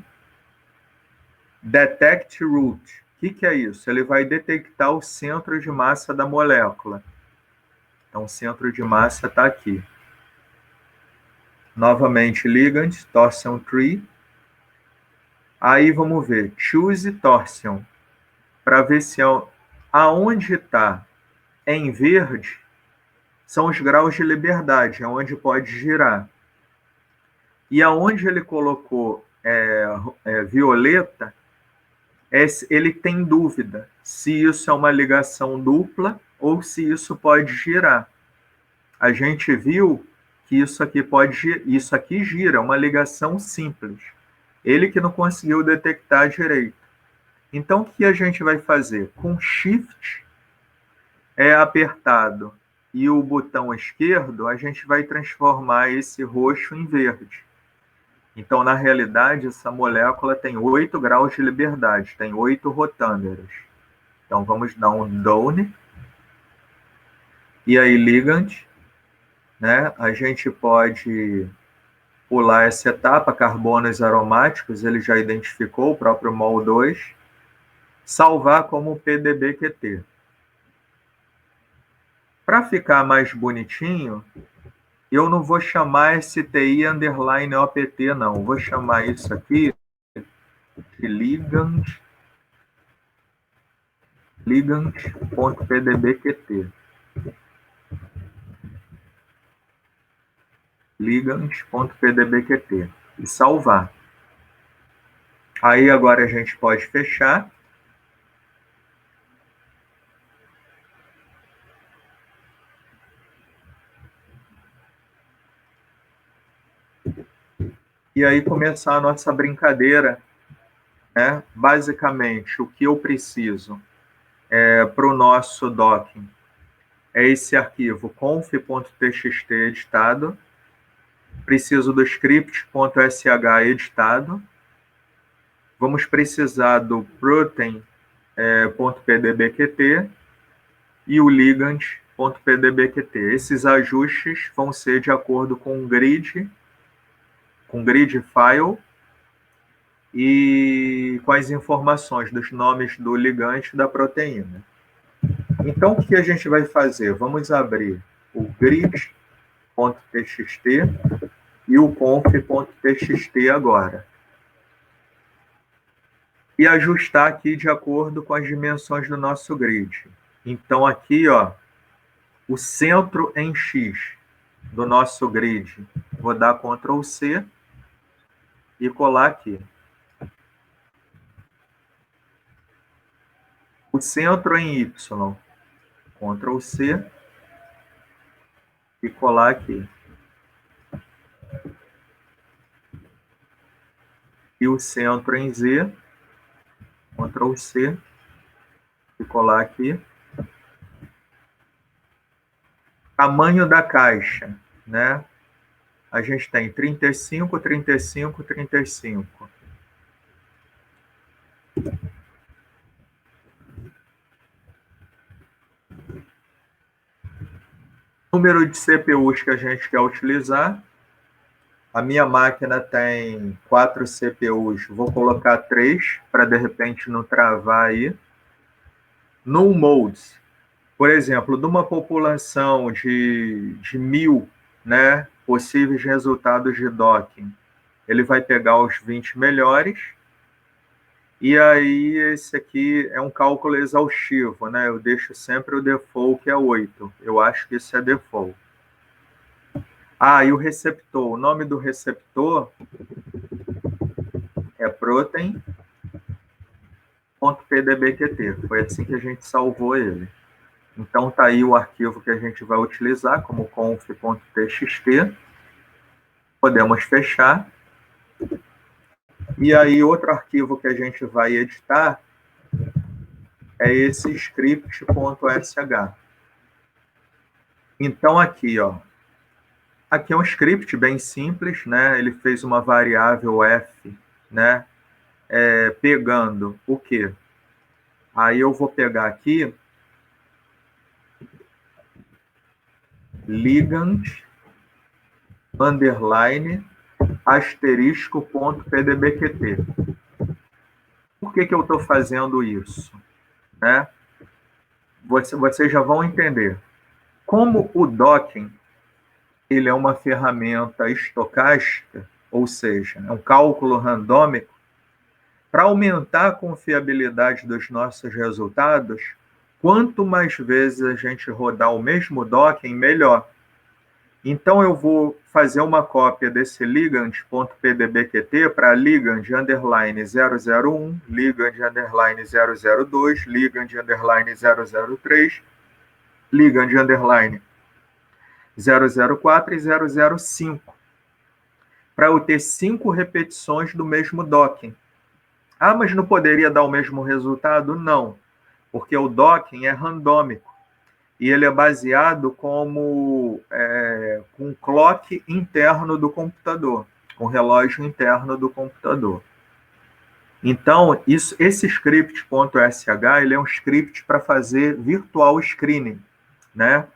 Detect Root. O que é isso? Ele vai detectar o centro de massa da molécula. Então, o centro de massa está aqui. Novamente, Ligand, Torsion Tree. Aí, vamos ver, Choose Torsion, para ver se aonde está em verde são os graus de liberdade, onde pode girar. E aonde ele colocou violeta, ele tem dúvida se isso é uma ligação dupla ou se isso pode girar. A gente viu que isso aqui gira, uma ligação simples. Ele que não conseguiu detectar direito. Então, o que a gente vai fazer? Com Shift apertado e o botão esquerdo, a gente vai transformar esse roxo em verde. Então, na realidade, essa molécula tem 8 graus de liberdade, tem 8 rotâmeros. Então, vamos dar um Done. E aí, Ligand. Né? A gente pode pular essa etapa, carbonos aromáticos, ele já identificou, o próprio MOL2. Salvar como PDBQT. Para ficar mais bonitinho, eu não vou chamar STI_OPT, não. Vou chamar isso aqui de ligand.pdbqt. Ligand.pdbqt. E salvar. Aí agora a gente pode fechar. E aí começar a nossa brincadeira, né? Basicamente, o que eu preciso para o nosso docking é esse arquivo conf.txt editado. Preciso do script.sh editado. Vamos precisar do protein.pdbqt e o ligand.pdbqt. Esses ajustes vão ser de acordo com o grid file e com as informações dos nomes do ligante da proteína. Então, o que a gente vai fazer? Vamos abrir o grid.txt e o conf.txt agora. E ajustar aqui de acordo com as dimensões do nosso grid. Então, aqui, ó, o centro em X do nosso grid, vou dar Ctrl C e colar aqui. O centro em Y, Ctrl C e colar aqui. E o centro em Z, Ctrl C e colar aqui. Tamanho da caixa, né? A gente tem 35, 35, 35. Número de CPUs que a gente quer utilizar. A minha máquina tem 4 CPUs, vou colocar 3 para de repente não travar aí. Null modes, por exemplo, de uma população de 1000, né, possíveis resultados de docking, ele vai pegar os 20 melhores. E aí esse aqui é um cálculo exaustivo, né? Eu deixo sempre o default, que é 8. Eu acho que isso é default. Ah, e o receptor. O nome do receptor é protein.pdbqt. Foi assim que a gente salvou ele. Então, tá aí o arquivo que a gente vai utilizar como conf.txt. Podemos fechar. E aí, outro arquivo que a gente vai editar é esse script.sh. Então, aqui, ó. Aqui é um script bem simples, né? Ele fez uma variável f, né? Pegando o quê? Aí eu vou pegar aqui ligand underline asterisco.pdbqt. Por que eu estou fazendo isso? Né? Vocês já vão entender. Como o docking ele é uma ferramenta estocástica, ou seja, é um cálculo randômico, para aumentar a confiabilidade dos nossos resultados, quanto mais vezes a gente rodar o mesmo docking, melhor. Então, eu vou fazer uma cópia desse ligand.pdbqt para ligand underline 001, ligand underline 002, ligand underline 003, ligand underline 004 e 005, para eu ter 5 repetições do mesmo docking. Ah, mas não poderia dar o mesmo resultado? Não, porque o docking é randômico e ele é baseado com clock interno do computador, com relógio interno do computador. Então, esse script.sh ele é um script para fazer virtual screening, né?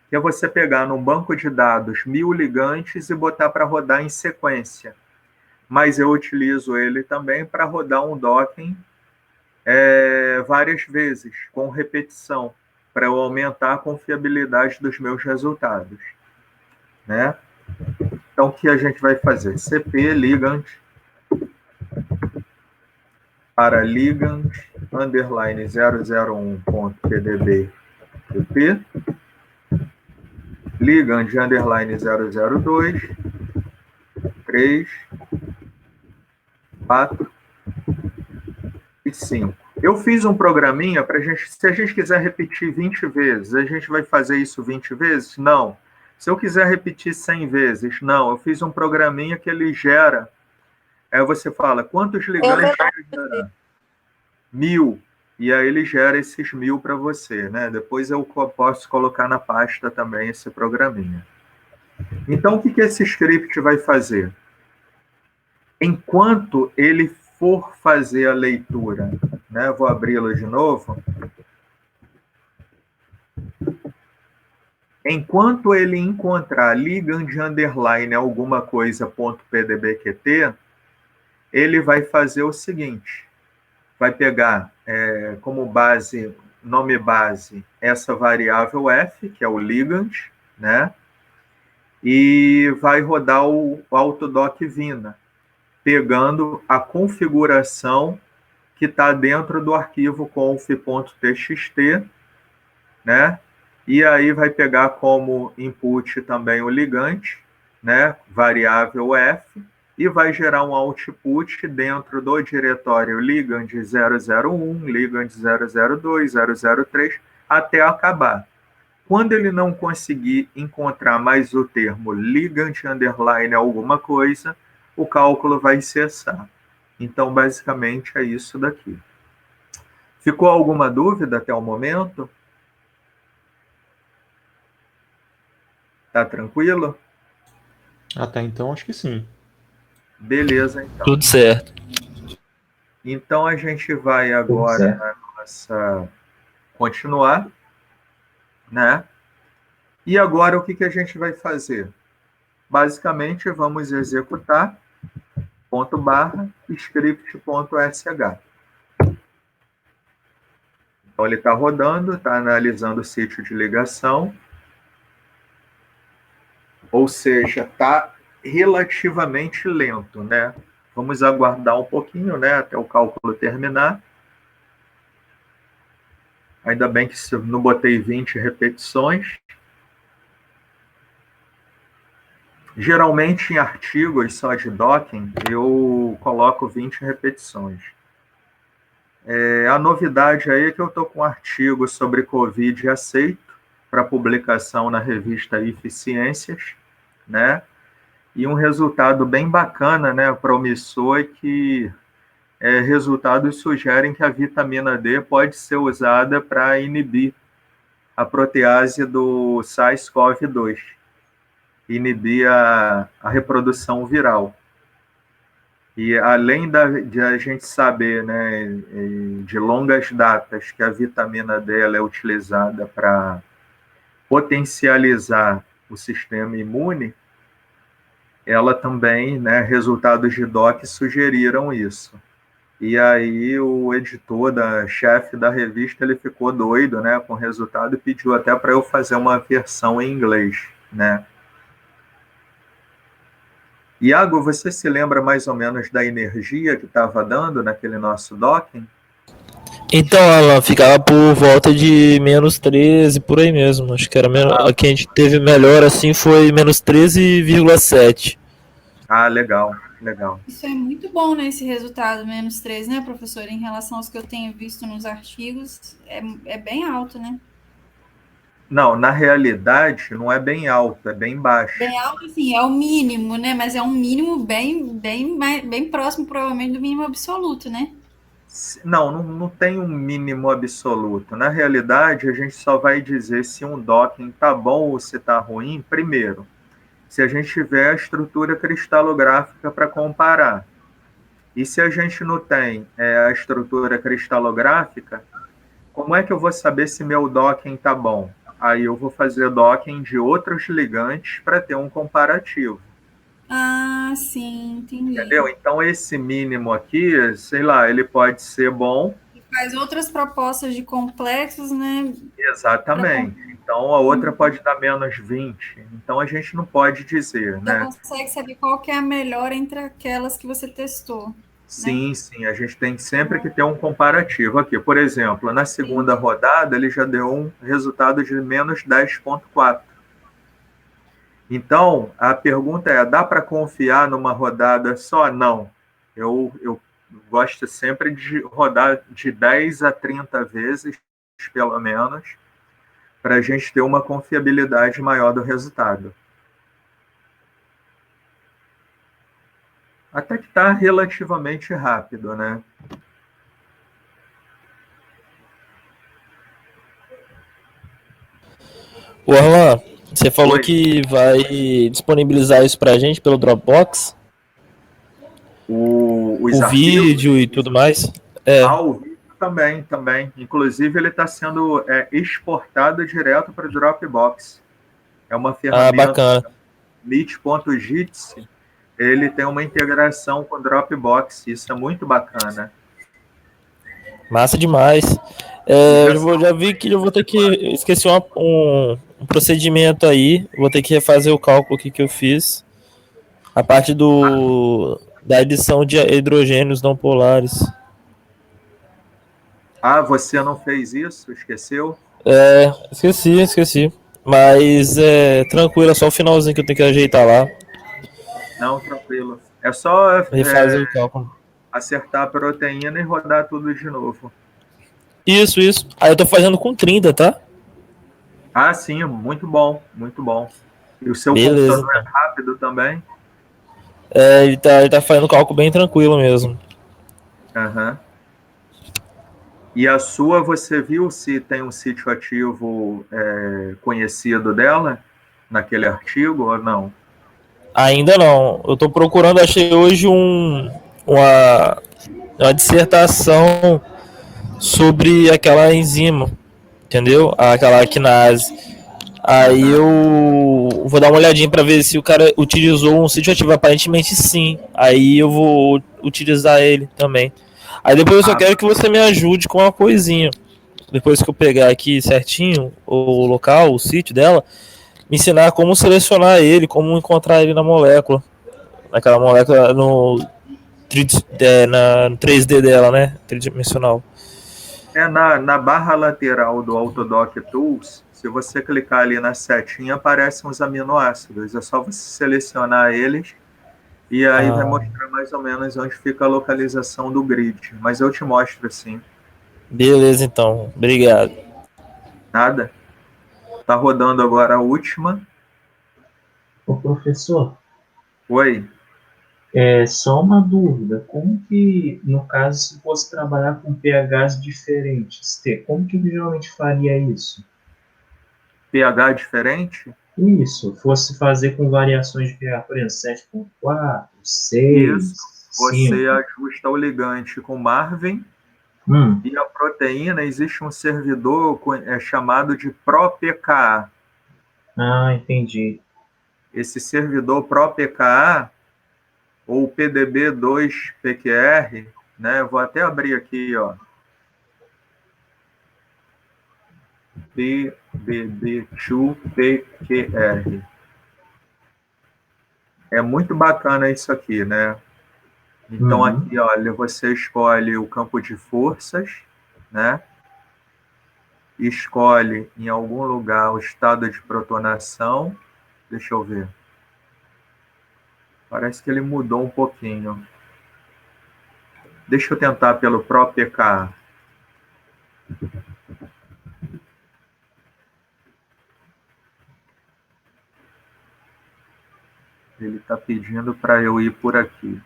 Que é você pegar num banco de dados 1000 ligantes e botar para rodar em sequência. Mas eu utilizo ele também para rodar um docking várias vezes, com repetição, para eu aumentar a confiabilidade dos meus resultados. Né? Então, o que a gente vai fazer? cp ligand para ligand underline 001.pdbqt ligand underline 002, 3, 4 e 5. Eu fiz um programinha para se a gente quiser repetir 20 vezes, a gente vai fazer isso 20 vezes? Não. Se eu quiser repetir 100 vezes, não. Eu fiz um programinha que ele gera. Aí você fala, quantos ligantes vai gerar? 1000. E aí ele gera esses 1000 para você, né? Depois eu posso colocar na pasta também esse programinha. Então, o que esse script vai fazer? Enquanto ele for fazer a leitura, né? Vou abri-lo de novo. Enquanto ele encontrar ligand underline alguma coisa .pdbqt, ele vai fazer o seguinte, vai pegar como base, nome base, essa variável f, que é o ligand, né? E vai rodar o autodoc vina, pegando a configuração que está dentro do arquivo conf.txt, né? E aí vai pegar como input também o ligante, né? Variável f, e vai gerar um output dentro do diretório ligand 001, ligand 002, 003, até acabar. Quando ele não conseguir encontrar mais o termo ligand underline alguma coisa, o cálculo vai cessar. Então, basicamente, é isso daqui. Ficou alguma dúvida até o momento? Tá tranquilo? Até então, acho que sim. Beleza, então. Tudo certo. Então, a gente vai agora na nossa... continuar, né? E agora, o que a gente vai fazer? Basicamente, vamos executar ./script.sh. Então, ele está rodando, está analisando o sítio de ligação, ou seja, está relativamente lento, né? Vamos aguardar um pouquinho, né, até o cálculo terminar. Ainda bem que não botei 20 repetições. Geralmente, em artigos só de docking, eu coloco 20 repetições. A novidade aí é que eu estou com um artigo sobre Covid aceito para publicação na revista Eficiências, né? E um resultado bem bacana, né, promissor, é que resultados sugerem que a vitamina D pode ser usada para inibir a protease do SARS-CoV-2, inibir a reprodução viral. E além de a gente saber, né, de longas datas, que a vitamina D ela é utilizada para potencializar o sistema imune, ela também, né, resultados de doc sugeriram isso. E aí o editor, chefe da revista, ele ficou doido, né, com o resultado e pediu até para eu fazer uma versão em inglês, né. Iago, você se lembra mais ou menos da energia que estava dando naquele nosso docking? Então, Alan, ficava por volta de menos 13, por aí mesmo. Acho que era menos. A que a gente teve melhor assim foi menos 13,7. Ah, legal, legal. Isso é muito bom, né, esse resultado, menos 3, né, professor? Em relação aos que eu tenho visto nos artigos, é bem alto, né? Não, na realidade, não é bem alto, é bem baixo. Bem alto, sim, é o mínimo, né? Mas é um mínimo bem próximo, provavelmente, do mínimo absoluto, né? Não tem um mínimo absoluto. Na realidade, a gente só vai dizer se um docking está bom ou se está ruim, primeiro, se a gente tiver a estrutura cristalográfica para comparar. E se a gente não tem a estrutura cristalográfica, como é que eu vou saber se meu docking está bom? Aí eu vou fazer docking de outros ligantes para ter um comparativo. Ah, sim, entendi. Entendeu? Então, esse mínimo aqui, sei lá, ele pode ser bom. E faz outras propostas de complexos, né? Exatamente. Então, a outra pode dar menos 20. Então, a gente não pode dizer, né? Você consegue saber qual que é a melhor entre aquelas que você testou. Sim, sim. A gente tem sempre que ter um comparativo aqui. Por exemplo, na segunda rodada, ele já deu um resultado de menos 10,4. Então, a pergunta é, dá para confiar numa rodada só? Não. Eu gosto sempre de rodar de 10 a 30 vezes, pelo menos, para a gente ter uma confiabilidade maior do resultado. Até que está relativamente rápido, né? O Arlan, Você falou Oi. que vai disponibilizar isso pra gente pelo Dropbox, Os o arquivos, vídeo e tudo mais. É, ao vivo também. Inclusive, ele está sendo exportado direto para o Dropbox. É uma ferramenta bacana. Meet.jitsi. Ele tem uma integração com o Dropbox. Isso é muito bacana. Massa demais. Já vi que eu vou ter que. Esqueci um procedimento aí. Vou ter que refazer o cálculo aqui que eu fiz. A parte da adição de hidrogênios não polares. Ah, você não fez isso? Esqueceu? Esqueci. Mas tranquilo, é só o finalzinho que eu tenho que ajeitar lá. Não, tranquilo. É só Refazer o cálculo. acertar a proteína e rodar tudo de novo. Isso. Aí eu tô fazendo com 30, tá? Ah, sim, muito bom. E o seu Beleza, computador é rápido também? Ele tá fazendo o cálculo bem tranquilo mesmo. Aham. E a sua, você viu se tem um sítio ativo conhecido dela naquele artigo ou não? Ainda não. Eu tô procurando, achei hoje uma dissertação sobre aquela enzima, entendeu? Aquela quinase. Aí eu vou dar uma olhadinha para ver se o cara utilizou um sítio ativo. Aparentemente sim. Aí eu vou utilizar ele também. Aí depois eu só quero que você me ajude com uma coisinha. Depois que eu pegar aqui certinho o local, o sítio dela, me ensinar como selecionar ele, como encontrar ele na molécula. Naquela molécula no 3D dela, né? Tridimensional. Na barra lateral do Autodoc Tools, se você clicar ali na setinha, aparecem os aminoácidos. É só você selecionar eles e aí vai mostrar mais ou menos onde fica a localização do grid. Mas eu te mostro sim. Beleza, então. Obrigado. Nada. Tá rodando agora a última. Ô, professor, Oi. só uma dúvida. Como que, no caso, se fosse trabalhar com pHs diferentes, como que ele geralmente faria isso? pH diferente? Isso, fosse fazer com variações de pH, por exemplo, 7,4, 6, Isso. 5. Você ajusta o ligante com Marvin e a proteína, existe um servidor chamado de ProPKA. Ah, entendi. Esse servidor ProPKA, ou PDB2PQR, né? Eu vou até abrir aqui, ó. PDB2PQR. É muito bacana isso aqui, né? Então, aqui, olha, você escolhe o campo de forças, né? Escolhe em algum lugar o estado de protonação. Deixa eu ver. Parece que ele mudou um pouquinho. Deixa eu tentar pelo próprio PKA. Ele está pedindo para eu ir por aqui.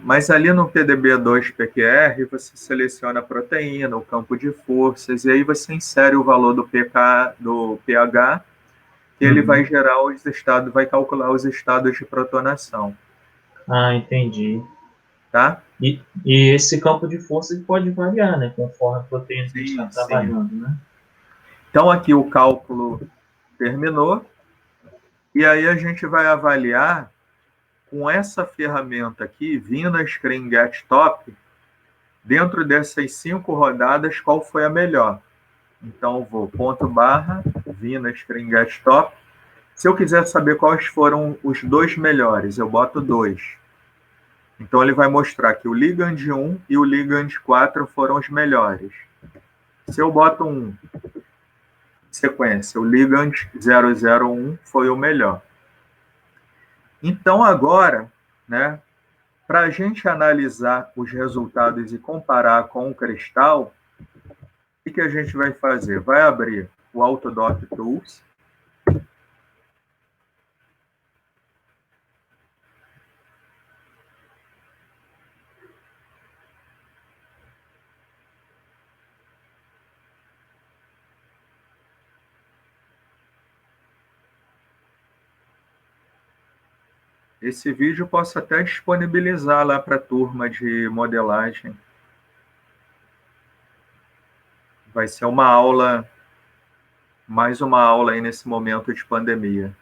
Mas ali no PDB2PQR, você seleciona a proteína, o campo de forças, e aí você insere o valor do pH, que ele vai gerar os estados, vai calcular os estados de protonação. Ah, entendi. Tá? E esse campo de força ele pode variar, né? Conforme a proteína que a gente está trabalhando, né? Então, aqui o cálculo terminou. E aí a gente vai avaliar com essa ferramenta aqui, Vina Screen Get Top, dentro dessas 5 rodadas, qual foi a melhor. Então, vou /Vina Screen Get Top. Se eu quiser saber quais foram os 2 melhores, eu boto 2. Então, ele vai mostrar que o ligand 1 e o ligand 4 foram os melhores. Se eu boto 1, sequência, o ligand 001 foi o melhor. Então, agora, né, para a gente analisar os resultados e comparar com o cristal, o que a gente vai fazer? Vai abrir o Autodoc Tools. esse vídeo eu posso até disponibilizar lá para a turma de modelagem. Vai ser uma aula, mais uma aula aí nesse momento de pandemia.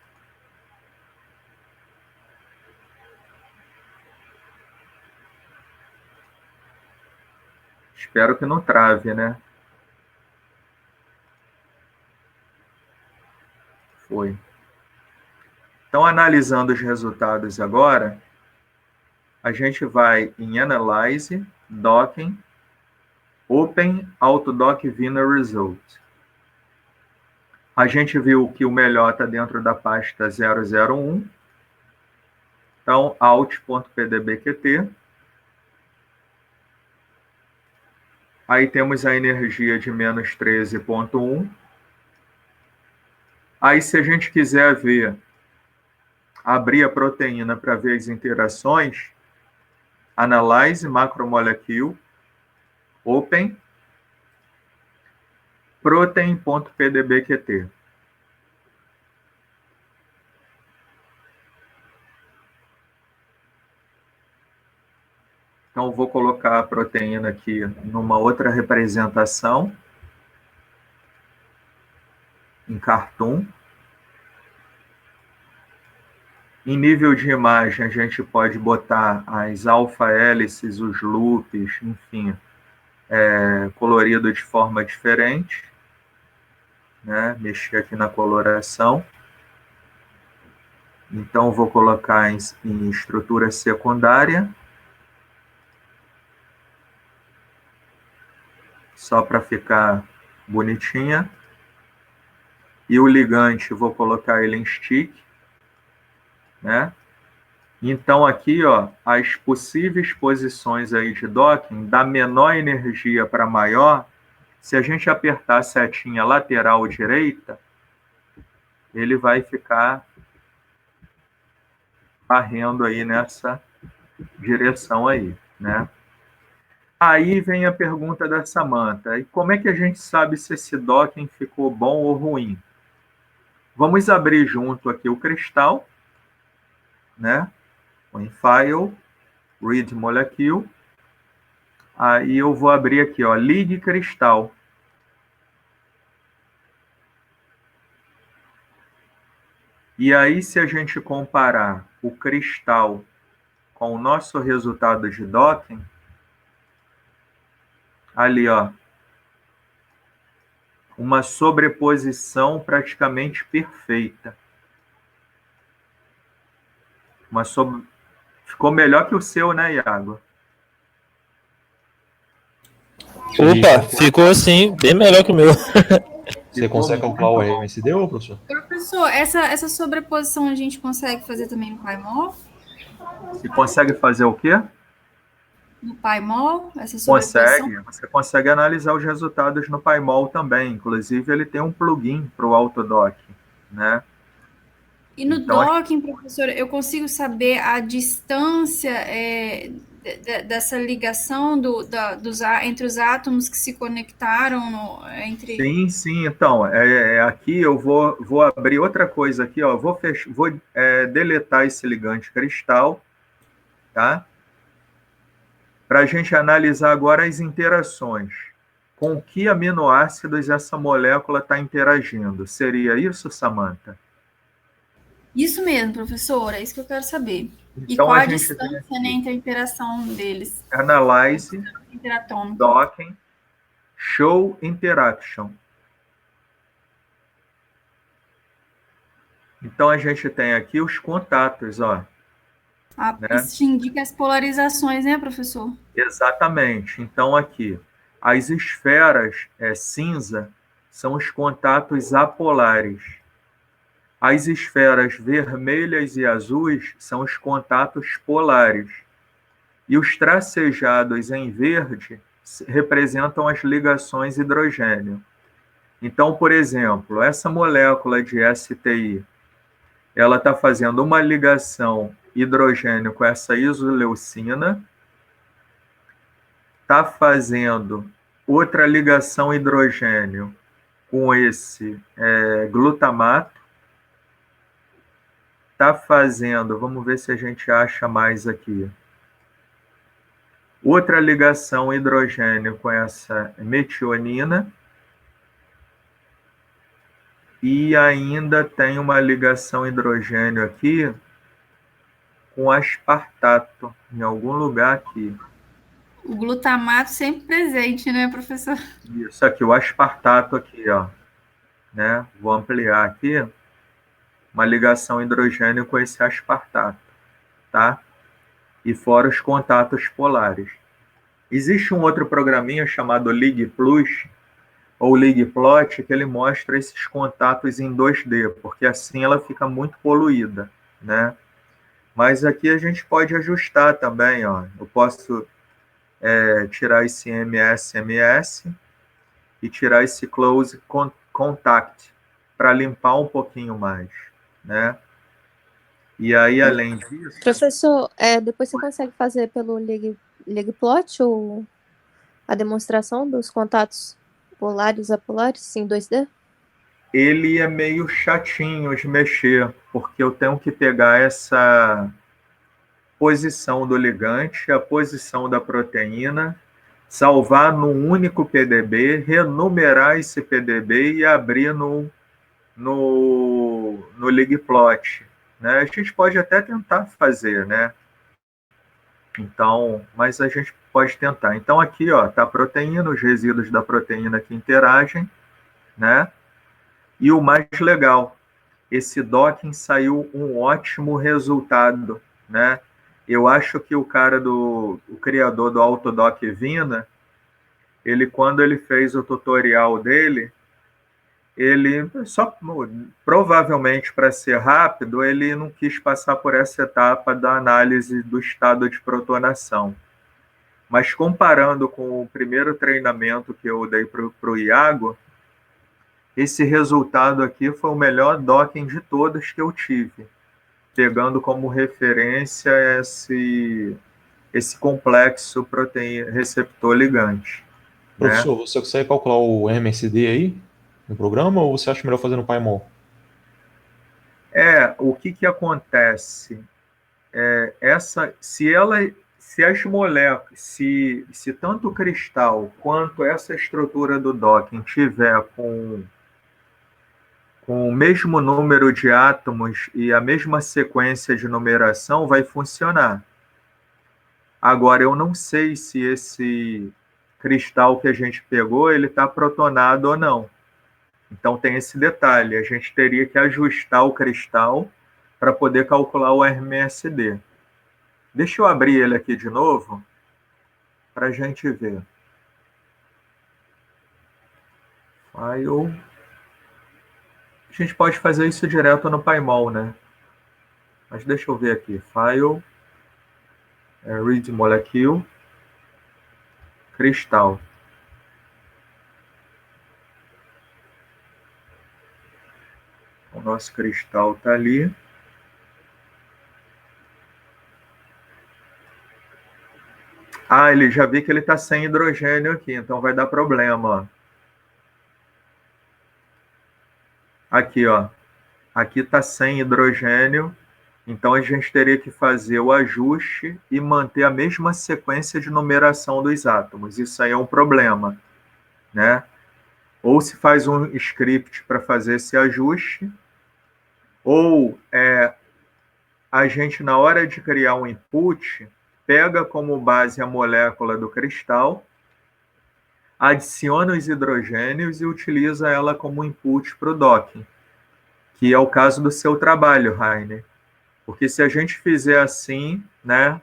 Espero que não trave, né? Foi. Então, analisando os resultados agora, a gente vai em Analyze, Docking, Open Autodoc Winner Result. A gente viu que o melhor está dentro da pasta 001. Então, alt.pdbqt. Aí temos a energia de menos 13,1. Aí, se a gente quiser ver, abrir a proteína para ver as interações, Analyze Macromolecule, Open, protein.pdbqt. Então, vou colocar a proteína aqui numa outra representação, em Cartoon. Em nível de imagem, a gente pode botar as alfa-hélices, os loops, enfim, colorido de forma diferente, né? Mexer aqui na coloração. Então, vou colocar em estrutura secundária, só para ficar bonitinha. E o ligante, vou colocar ele em stick, né? Então, aqui, ó, as possíveis posições aí de docking, da menor energia para maior, se a gente apertar a setinha lateral direita, ele vai ficar varrendo aí nessa direção aí, né? Aí vem a pergunta da Samantha. E como é que a gente sabe se esse docking ficou bom ou ruim? Vamos abrir junto aqui o cristal, né? Em File, Read Molecule. Aí eu vou abrir aqui, ó, Lead Cristal. E aí, se a gente comparar o cristal com o nosso resultado de docking, ali, ó, uma sobreposição praticamente perfeita. Ficou melhor que o seu, né, Iago? Opa, ficou assim, bem melhor que o meu. Você consegue calcular o MSD, ô, professor? Professor, essa sobreposição a gente consegue fazer também no PyMol? E consegue fazer o quê? No PyMol, essa sobreposição? Você consegue analisar os resultados no PyMol também. Inclusive, ele tem um plugin para o Autodoc, né? E no Então, docking, professor, eu consigo saber a distância dessa ligação entre os átomos que se conectaram entre... Sim. Então, aqui eu vou abrir outra coisa aqui, ó. Vou deletar esse ligante cristal, tá? Para a gente analisar agora as interações. Com que aminoácidos essa molécula está interagindo? Seria isso, Samantha? Isso mesmo, professor, é isso que eu quero saber. Então, e qual a distância, né, entre a interação deles? Analyze, Docking, Show Interaction. Então, a gente tem aqui os contatos, ó. Né? Isso indica as polarizações, né, professor? Exatamente. Então, aqui, as esferas cinza são os contatos apolares. As esferas vermelhas e azuis são os contatos polares. E os tracejados em verde representam as ligações hidrogênio. Então, por exemplo, essa molécula de STI, ela está fazendo uma ligação hidrogênio com essa isoleucina, está fazendo outra ligação hidrogênio com esse glutamato, está fazendo, vamos ver se a gente acha mais aqui. Outra ligação hidrogênio com essa metionina. E ainda tem uma ligação hidrogênio aqui com aspartato, em algum lugar aqui. O glutamato sempre presente, né, professor? Isso aqui, o aspartato aqui, ó. Né? Vou ampliar aqui. Uma ligação hidrogênio com esse aspartato, tá? E fora os contatos polares. Existe um outro programinha chamado LigPlus, ou LigPlot, que ele mostra esses contatos em 2D, porque assim ela fica muito poluída, né? Mas aqui a gente pode ajustar também, ó. Eu posso tirar esse MS e tirar esse Close Contact para limpar um pouquinho mais, né? E aí, além disso... Professor, depois você consegue fazer pelo LigPlot a demonstração dos contatos polares e apolares em 2D? Ele é meio chatinho de mexer, porque eu tenho que pegar essa posição do ligante, a posição da proteína, salvar num único PDB, renumerar esse PDB e abrir no LigPlot, né? A gente pode até tentar fazer, né? Então, mas a gente pode tentar. Então aqui, ó, tá a proteína, os resíduos da proteína que interagem, né? E o mais legal, esse docking saiu um ótimo resultado, né? Eu acho que o criador do Autodock Vina, quando ele fez o tutorial dele, ele provavelmente para ser rápido, ele não quis passar por essa etapa da análise do estado de protonação. Mas comparando com o primeiro treinamento que eu dei para o Iago, esse resultado aqui foi o melhor docking de todos que eu tive, pegando como referência esse complexo proteína receptor ligante. Professor, né? você consegue calcular o MSD aí no programa ou você acha melhor fazer no PyMol? O que acontece? Se as moléculas, se tanto o cristal quanto essa estrutura do docking tiver com o mesmo número de átomos e a mesma sequência de numeração, vai funcionar. Agora, eu não sei se esse cristal que a gente pegou, ele está protonado ou não. Então, tem esse detalhe. A gente teria que ajustar o cristal para poder calcular o MSD. Deixa eu abrir ele aqui de novo para a gente ver. File. A gente pode fazer isso direto no PyMol, né? Mas deixa eu ver aqui. File. Read Molecule. Cristal. O nosso cristal está ali. Ele já vi que ele está sem hidrogênio aqui, então vai dar problema. Ó. Aqui, ó. Aqui está sem hidrogênio, então a gente teria que fazer o ajuste e manter a mesma sequência de numeração dos átomos. Isso aí é um problema, né? Ou se faz um script para fazer esse ajuste, ou a gente, na hora de criar um input, pega como base a molécula do cristal, adiciona os hidrogênios e utiliza ela como input para o docking, que é o caso do seu trabalho, Rainer. Porque se a gente fizer assim, né,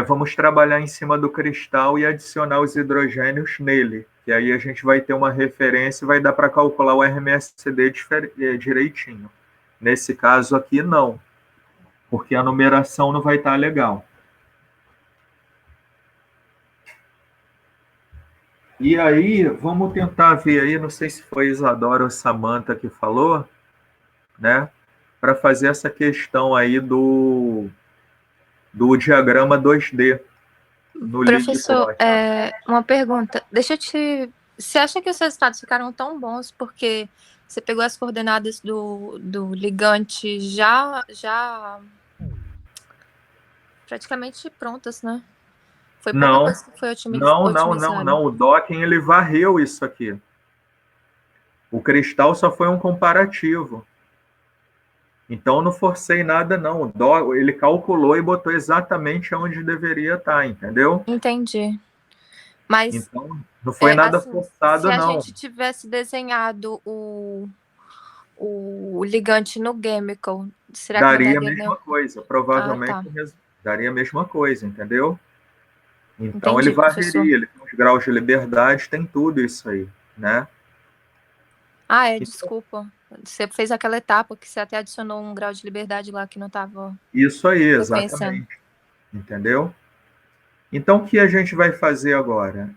vamos trabalhar em cima do cristal e adicionar os hidrogênios nele, que aí a gente vai ter uma referência e vai dar para calcular o RMSD direitinho. Nesse caso aqui, não, porque a numeração não vai estar legal. E aí, vamos tentar ver aí, não sei se foi Isadora ou Samantha que falou, né, para fazer essa questão aí do diagrama 2D. No Professor, uma pergunta. Você acha que os resultados ficaram tão bons porque Você pegou as coordenadas do ligante já praticamente prontas, né? Foi pouca Não, coisa que foi otimizada. não. O docking, ele varreu isso aqui. O cristal só foi um comparativo. Então, eu não forcei nada, não. Ele calculou e botou exatamente onde deveria estar, entendeu? Entendi. Mas Então, não foi nada assim, forçado, se a não. gente tivesse desenhado o ligante no Chemical, será que não Daria a daria, mesma né? coisa. Provavelmente tá. daria a mesma coisa, entendeu? Então, Entendi, ele professor. varreria, ele tem os graus de liberdade, tem tudo isso aí, né? Então, Desculpa. Você fez aquela etapa que você até adicionou um grau de liberdade lá que não estava isso aí, reconhecendo. exatamente. Entendeu? Então, o que a gente vai fazer agora?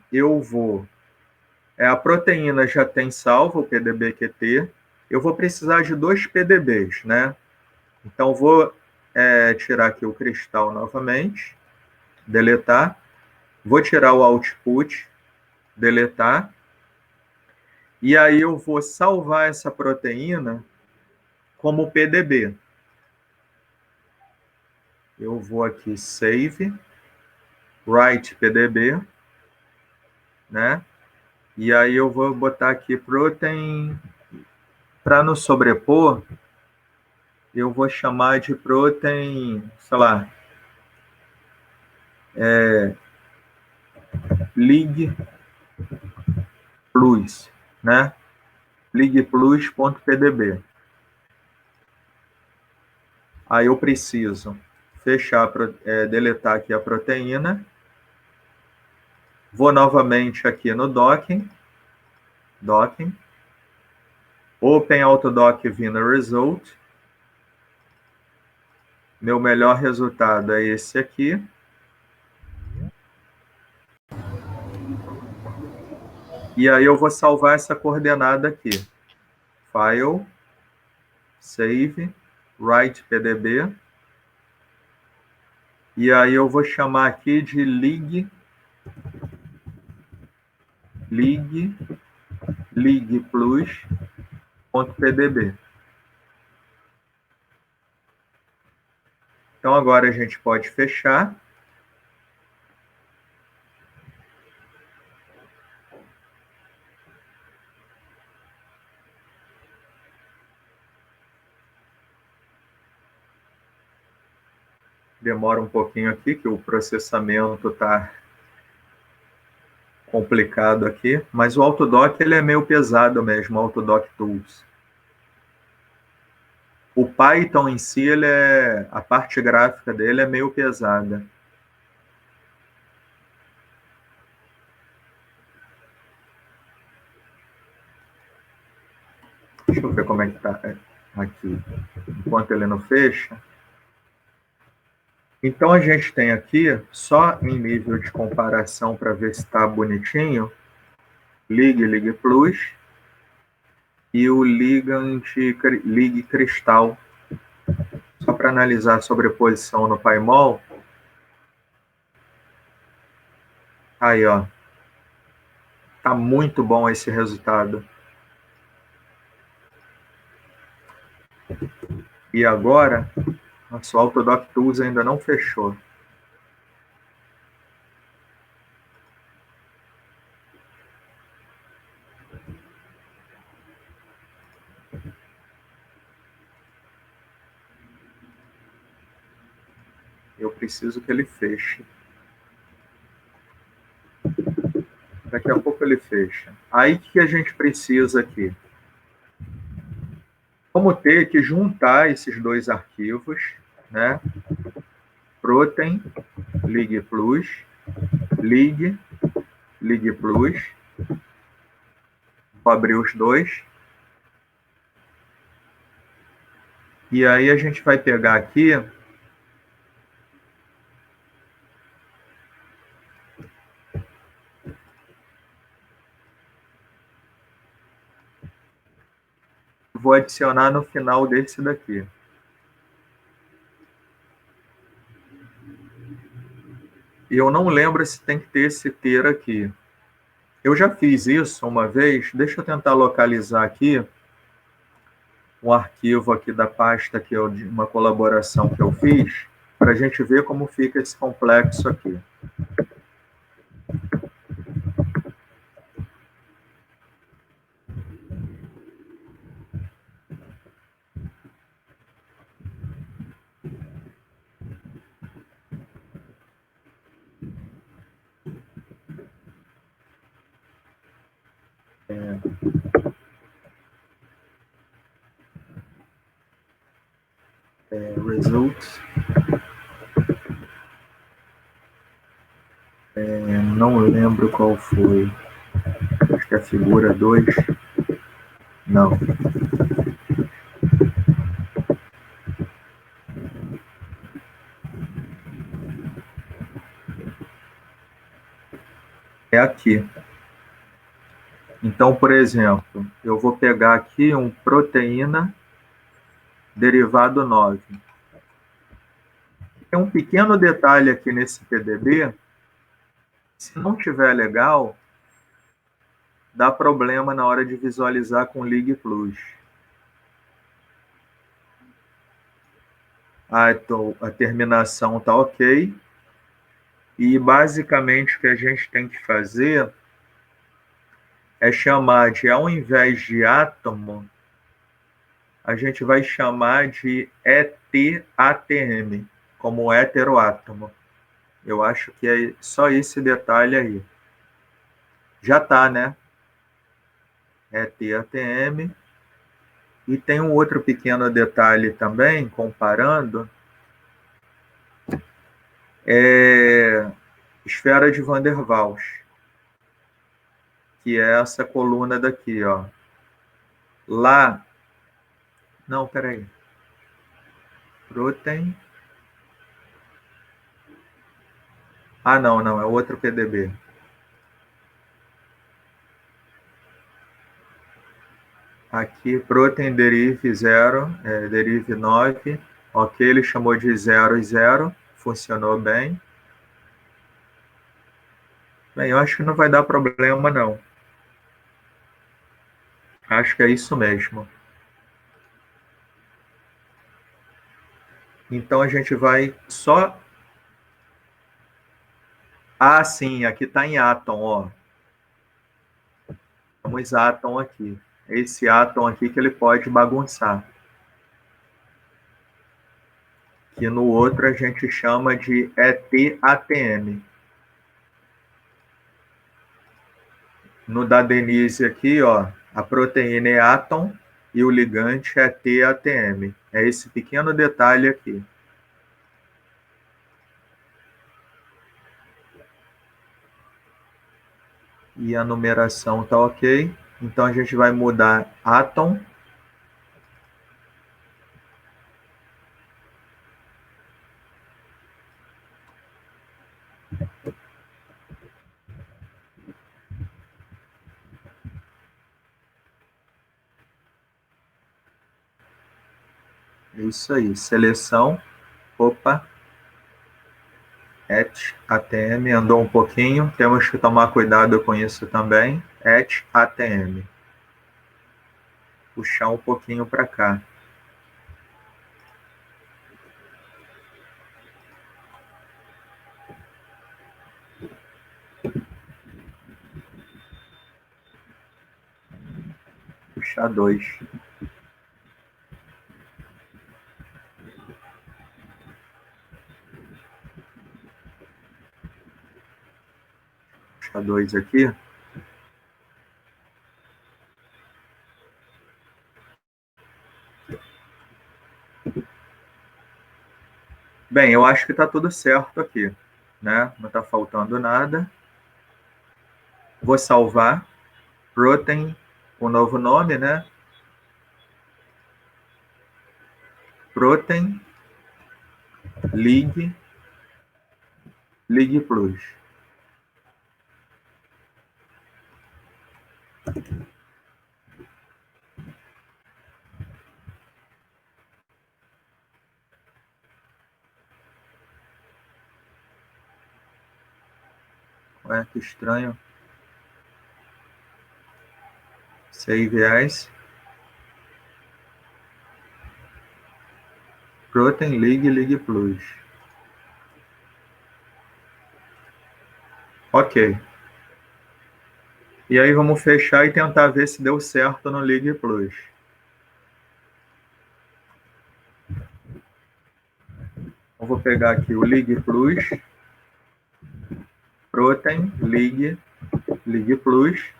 A proteína já tem salvo o PDB-QT. Eu vou precisar de 2 PDBs, né? Então, vou tirar aqui o cristal novamente, deletar. Vou tirar o output, deletar. E aí eu vou salvar essa proteína como PDB. Eu vou aqui, save, write PDB, né? E aí eu vou botar aqui protein, para não sobrepor, eu vou chamar de protein, sei lá, lig plus, né? ligplus.pdb. Aí eu preciso fechar, deletar aqui a proteína. Vou novamente aqui no docking, open autodoc vina result. Meu melhor resultado é esse aqui. E aí eu vou salvar essa coordenada aqui. File, save, write pdb. E aí eu vou chamar aqui de ligplus.pdb. Então agora a gente pode fechar. Demora um pouquinho aqui, que o processamento está complicado aqui, mas o Autodoc ele é meio pesado mesmo, o Autodoc Tools. O Python em si, a parte gráfica dele é meio pesada. Deixa eu ver como é que está aqui, enquanto ele não fecha. Então, a gente tem aqui, só em nível de comparação para ver se está bonitinho, lig plus e o ligand lig cristal. Só para analisar a sobreposição no PyMol. Aí, ó. Tá muito bom esse resultado. E agora, nosso Autodoc Tools ainda não fechou. Eu preciso que ele feche. Daqui a pouco ele fecha. Aí, o que a gente precisa aqui? Vamos ter que juntar esses dois arquivos, né? Protein, lig plus, lig plus. Vou abrir os dois. E aí a gente vai pegar aqui vou adicionar no final desse daqui. E eu não lembro se tem que ter esse ter aqui. Eu já fiz isso uma vez. Deixa eu tentar localizar aqui. um arquivo aqui da pasta, que é de uma colaboração que eu fiz, para a gente ver como fica esse complexo aqui. Results. Não lembro qual foi. Acho que é a figura 2. Não. É aqui. Então, por exemplo, eu vou pegar aqui um proteína derivado 9. Tem um pequeno detalhe aqui nesse PDB. Se não tiver legal, dá problema na hora de visualizar com Lig Plus. A terminação está ok. E basicamente o que a gente tem que fazer é chamar de, ao invés de átomo, a gente vai chamar de ETATM, como heteroátomo. Eu acho que é só esse detalhe aí. Já tá, né? ETATM. E tem um outro pequeno detalhe também, comparando, esfera de Van der Waals, que é essa coluna daqui, ó. Lá, não, peraí. Protein. Ah, não, é outro PDB. Aqui, protein derive 0, derive 9. Ok, ele chamou de 0 e 0. Funcionou bem. Bem, eu acho que não vai dar problema, não. Acho que é isso mesmo. Então, a gente vai só... Ah, sim, aqui está em átom, ó. Temos átom aqui. Esse átom aqui que ele pode bagunçar. Que no outro a gente chama de ETATM. No da Denise aqui, ó, a proteína é átom e o ligante é TATM. É esse pequeno detalhe aqui. E a numeração tá ok. Então a gente vai mudar átom. Isso aí, seleção. Opa. ETATM andou um pouquinho. Temos que tomar cuidado com isso também. ETATM. Puxar um pouquinho para cá. Puxar 2. Puxar 2 aqui. Bem, eu acho que está tudo certo aqui, né? Não está faltando nada. Vou salvar. Protein, o novo nome, né? Protein, Lig Plus. Ué, que estranho. Save as. Protein Lig Plus. Ok. E aí vamos fechar e tentar ver se deu certo no Lig Plus. Eu vou pegar aqui o Lig Plus, Protein Lig Plus.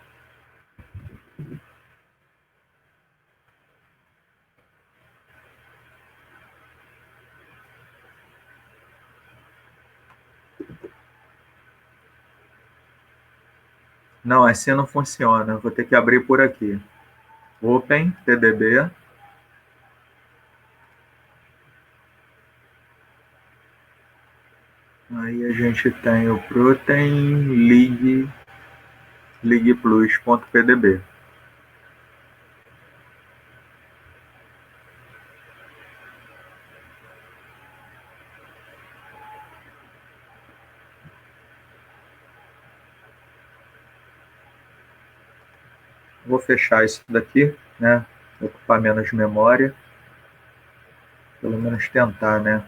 Não, assim não funciona. Vou ter que abrir por aqui. Open, TDB. Aí a gente tem o Protein Lig Plus.pdb. Vou fechar isso daqui, né? Ocupar menos memória. Pelo menos tentar, né?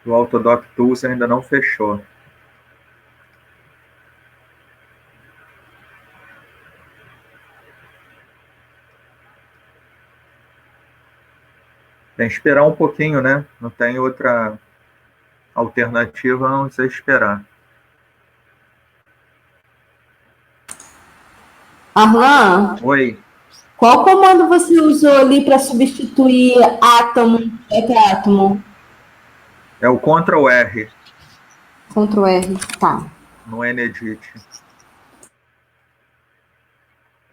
O Autodoc Tools ainda não fechou. Tem que esperar um pouquinho, né? Não tem outra alternativa a não ser esperar. Arlan, Oi. qual comando você usou ali para substituir átomo para átomo? É o Ctrl R Ctrl R, tá. no Enedit.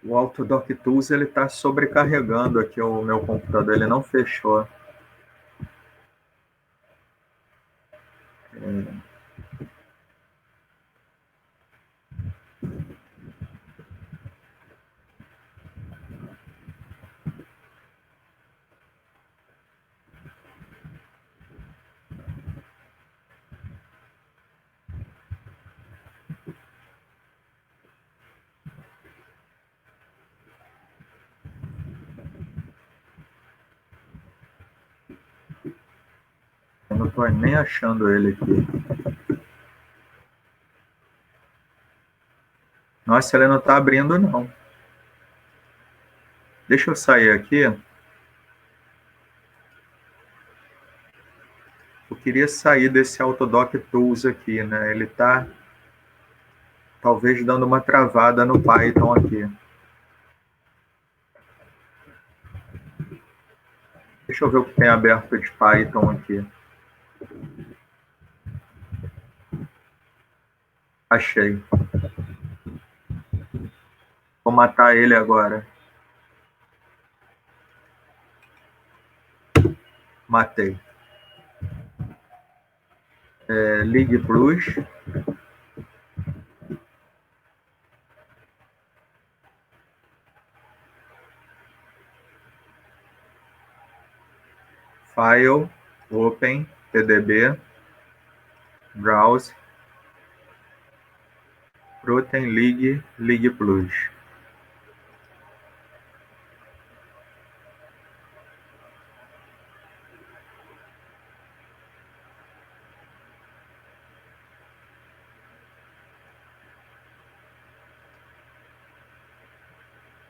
O Autodoc Tools ele está sobrecarregando aqui o meu computador, ele não fechou. Eu não estou nem achando ele aqui. Nossa, ele não está abrindo, não. Deixa eu sair aqui. Eu queria sair desse Autodoc Tools aqui, né? Ele está talvez dando uma travada no Python aqui. Deixa eu ver o que tem aberto de Python aqui. Achei. Vou matar ele agora. Matei. Lig Plus. File, Open, TDB, Browse, Protein Lig Plus.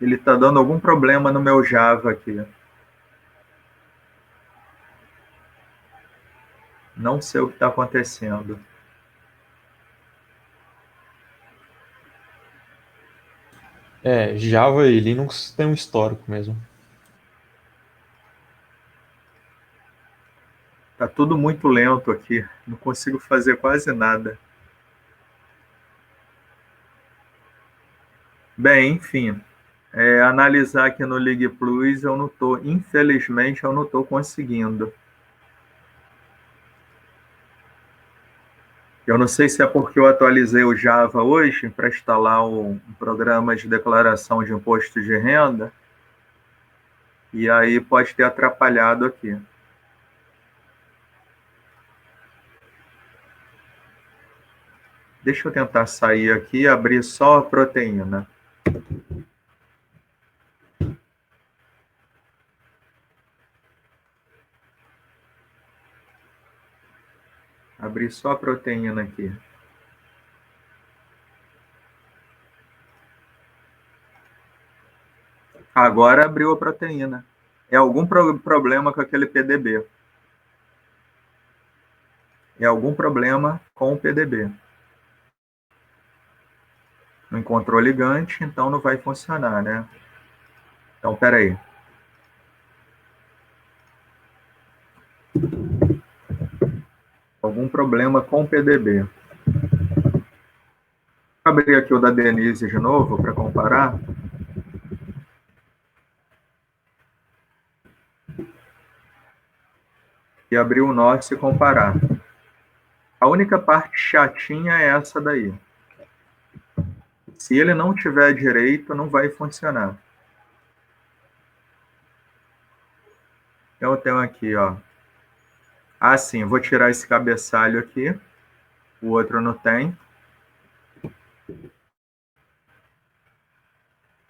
Ele está dando algum problema no meu Java aqui. Não sei o que está acontecendo. Java e Linux tem um histórico mesmo. Tá tudo muito lento aqui. Não consigo fazer quase nada. Bem, enfim. Analisar aqui no Lig Plus, eu não tô, infelizmente, eu não estou conseguindo. Eu não sei se é porque eu atualizei o Java hoje para instalar um programa de declaração de imposto de renda, e aí pode ter atrapalhado aqui. Deixa eu tentar sair aqui e abrir só a proteína. Abrir só a proteína aqui. Agora abriu a proteína. É algum problema com aquele PDB. É algum problema com o PDB. Não encontrou ligante, então não vai funcionar, né? Então, espera aí. Algum problema com o PDB. Vou abrir aqui o da Denise de novo para comparar. E abrir o nosso e comparar. A única parte chatinha é essa daí. Se ele não tiver direito, não vai funcionar. Então, eu tenho aqui, ó. Ah, sim, vou tirar esse cabeçalho aqui. O outro não tem.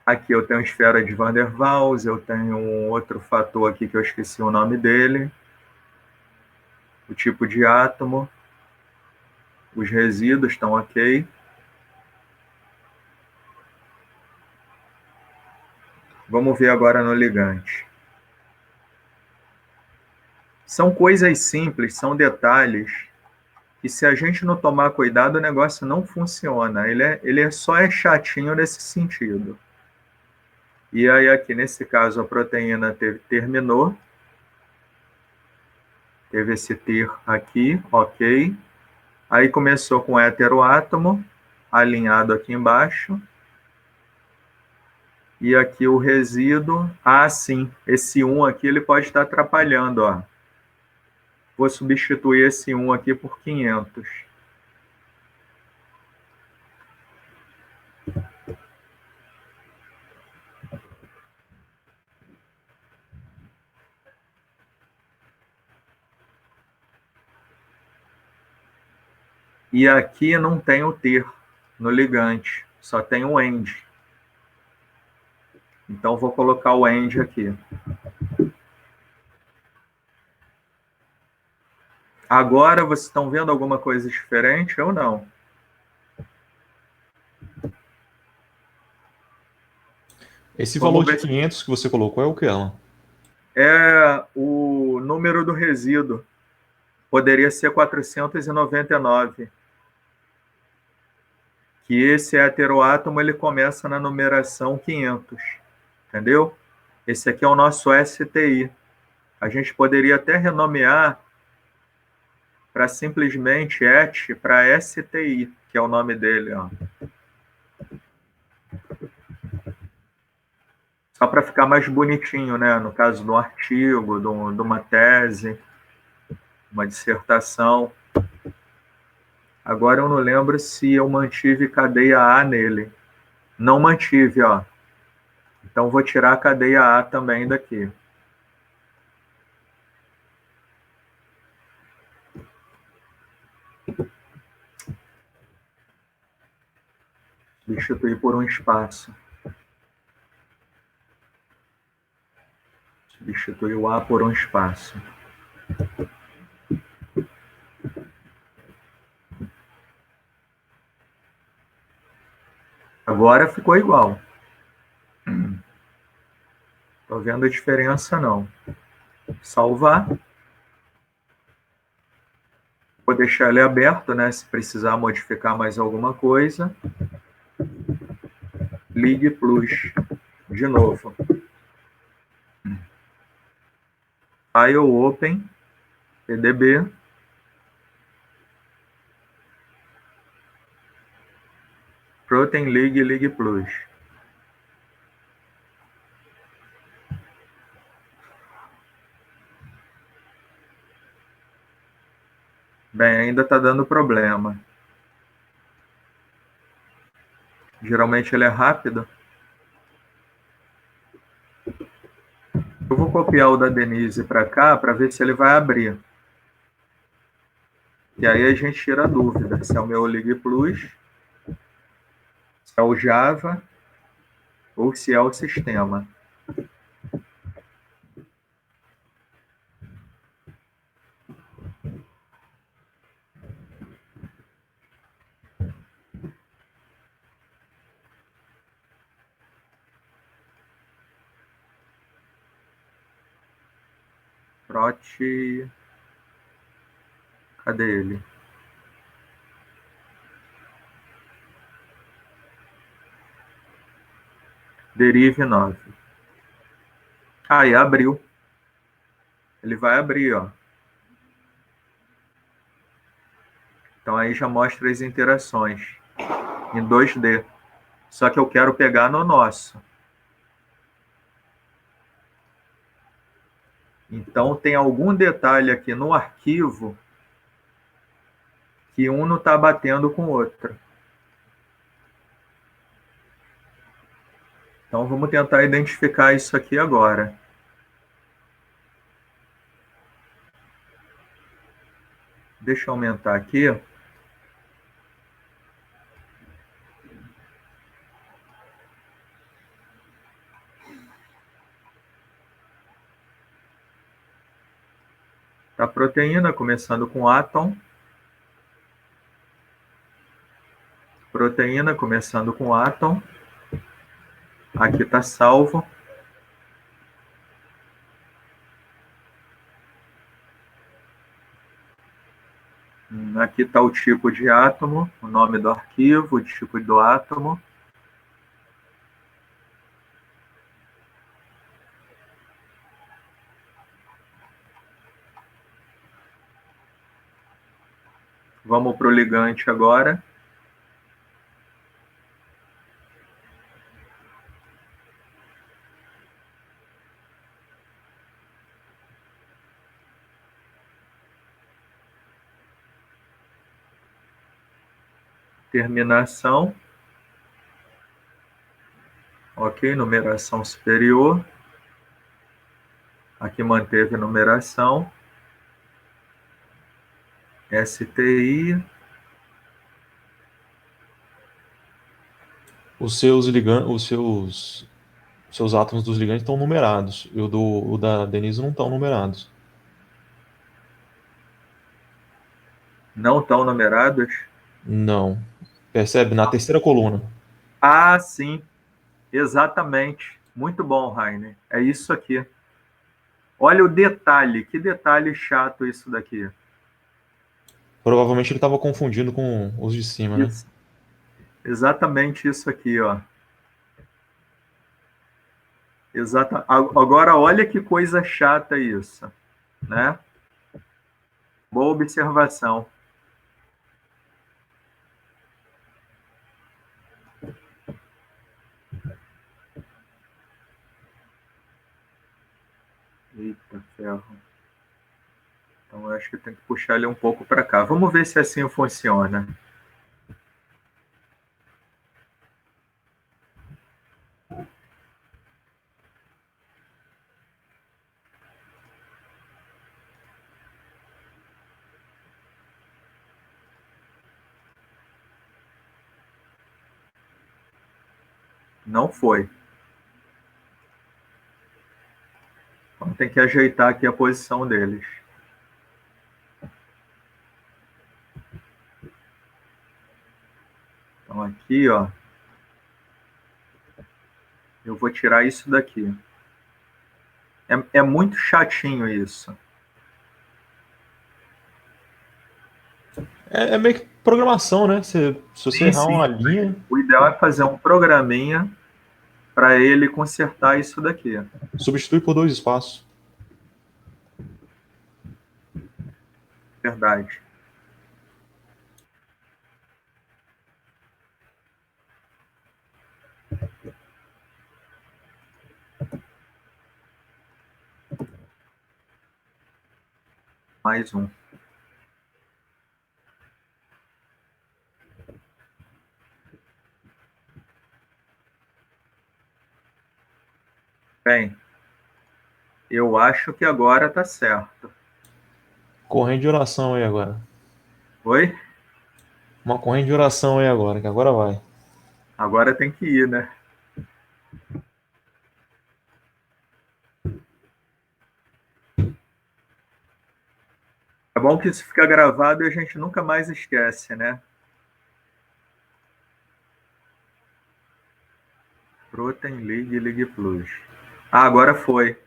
Aqui eu tenho esfera de Van der Waals, eu tenho um outro fator aqui que eu esqueci o nome dele. O tipo de átomo. Os resíduos estão ok. Vamos ver agora no ligante. São coisas simples, são detalhes, que se a gente não tomar cuidado, o negócio não funciona. Ele só é chatinho nesse sentido. E aí aqui, nesse caso, a proteína terminou. Teve esse ter aqui, ok. Aí começou com heteroátomo, alinhado aqui embaixo. E aqui o resíduo. Ah, sim, esse 1 aqui ele pode estar atrapalhando, ó. Vou substituir esse 1 aqui por 500. E aqui não tem o ter no ligante, só tem o end. Então, vou colocar o end aqui. Agora, vocês estão vendo alguma coisa diferente ou não? Esse Vamos valor de ver se- 500 que você colocou é o que, Alan? É o número do resíduo. Poderia ser 499. Que esse heteroátomo ele começa na numeração 500. Entendeu? Esse aqui é o nosso STI. A gente poderia até renomear para simplesmente ET para STI, que é o nome dele, ó. Só para ficar mais bonitinho, né? No caso do artigo, de uma tese, uma dissertação. Agora eu não lembro se eu mantive cadeia A nele. Não mantive, ó. Então vou tirar a cadeia A também daqui. Substituir por um espaço. Substituir o A por um espaço. Agora ficou igual. Tô vendo a diferença, não. Salvar. Vou deixar ele aberto, né? Se precisar modificar mais alguma coisa. Ligue plus. De novo. File open. PDB. Protein Ligue plus. Bem, ainda está dando problema. Geralmente ele é rápido. Eu vou copiar o da Denise para cá para ver se ele vai abrir. E aí a gente tira a dúvida se é o meu Lig Plus, se é o Java ou se é o sistema. Prot, cadê ele? Derive 9. Aí abriu. Ele vai abrir, ó. Então aí já mostra as interações em 2D. Só que eu quero pegar no nosso. Então tem algum detalhe aqui no arquivo que um não está batendo com o outro. Então vamos tentar identificar isso aqui agora. Deixa eu aumentar aqui. Tá, proteína começando com átom. Proteína começando com átom. Aqui está salvo. Aqui está o tipo de átomo, o nome do arquivo, o tipo do átomo. Vamos para o ligante agora. Terminação. Ok, numeração superior. Aqui manteve a numeração. STI. Os seus átomos dos ligantes estão numerados. E o da Denise não estão numerados. Não estão numerados? Não. Percebe? Na terceira coluna. Ah, sim. Exatamente. Muito bom, Rainer. É isso aqui. Olha o detalhe. Que detalhe chato isso daqui. Provavelmente ele estava confundindo com os de cima, né? Isso. Exatamente isso aqui, ó. Agora, olha que coisa chata isso, né? Boa observação. Eita, ferro. Então, eu acho que tem que puxar ele um pouco para cá. Vamos ver se assim funciona. Não foi. Então, tem que ajeitar aqui a posição deles. Então, aqui, ó. Eu vou tirar isso daqui. É muito chatinho isso. É meio que programação, né? Se você errar uma linha. O ideal é fazer um programinha para ele consertar isso daqui. Substitui por 2 espaços. Verdade. Mais um. Bem, eu acho que agora está certo. Corrente de oração aí agora. Oi? Uma corrente de oração aí agora, que agora vai. Agora tem que ir, né? É bom que isso fica gravado e a gente nunca mais esquece, né? Protein League, League Plus. Ah, agora foi.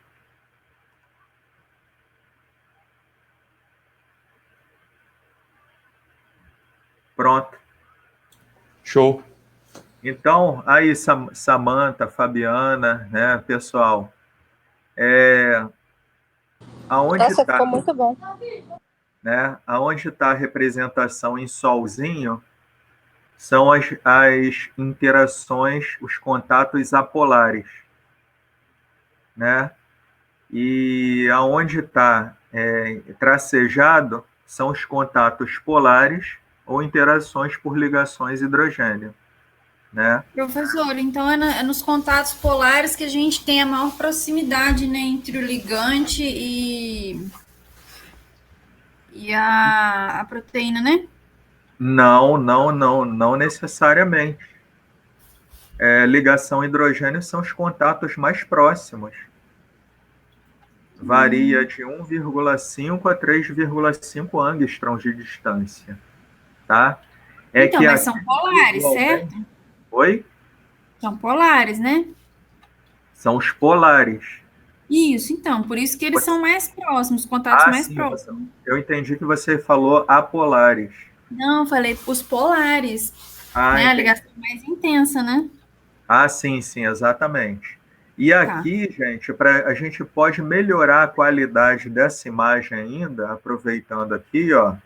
Pronto. Show. Então, aí, Samantha, Fabiana, né, pessoal, aonde Nossa, está, ficou muito bom. né, aonde está a representação em solzinho são as interações, os contatos apolares, né? E aonde está tracejado são os contatos polares ou interações por ligações hidrogênio, né? Professor, então é nos contatos polares que a gente tem a maior proximidade, né, entre o ligante e a proteína, né? Não necessariamente. Ligação hidrogênio são os contatos mais próximos. Varia de 1,5 a 3,5 angstroms de distância, tá? Então, Que mas são polares, certo? Oi? São polares, né? São os polares. Isso, então, por isso que eles são mais próximos, contatos mais sim, próximos. eu entendi que você falou apolares. Não, eu falei os polares, né? A ligação mais intensa, né? Sim, exatamente. E aqui, gente, a gente pode melhorar a qualidade dessa imagem ainda, aproveitando aqui, ó,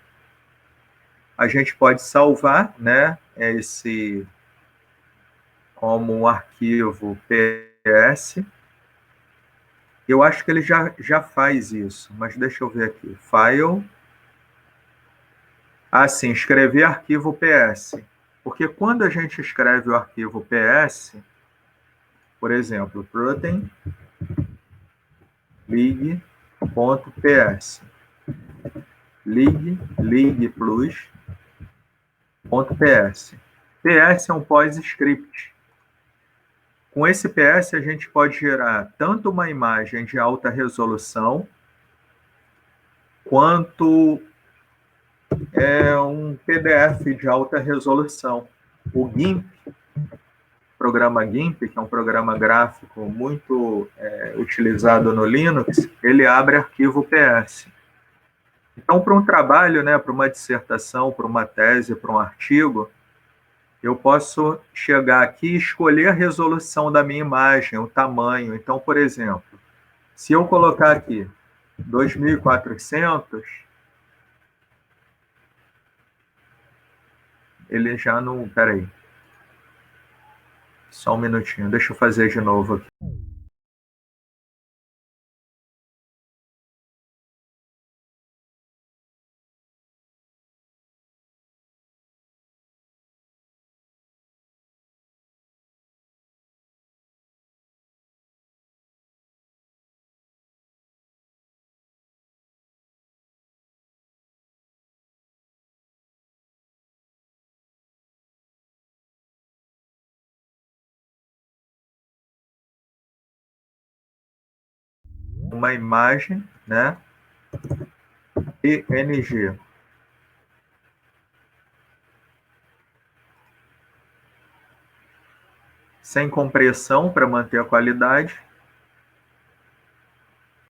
a gente pode salvar, né, esse como um arquivo PS. Eu acho que ele já faz isso, mas deixa eu ver aqui. File. Sim, escrever arquivo PS. Porque quando a gente escreve o arquivo PS, por exemplo, protein lig.ps, lig plus.ps. PS é um pós-script. Com esse PS, a gente pode gerar tanto uma imagem de alta resolução, quanto um PDF de alta resolução. O GIMP, programa GIMP, que é um programa gráfico muito utilizado no Linux, ele abre arquivo PS. Então, para um trabalho, né, para uma dissertação, para uma tese, para um artigo, eu posso chegar aqui e escolher a resolução da minha imagem, o tamanho. Então, por exemplo, se eu colocar aqui 2400, ele já não... Peraí. Só um minutinho, deixa eu fazer de novo aqui. Uma imagem, né? PNG. Sem compressão para manter a qualidade.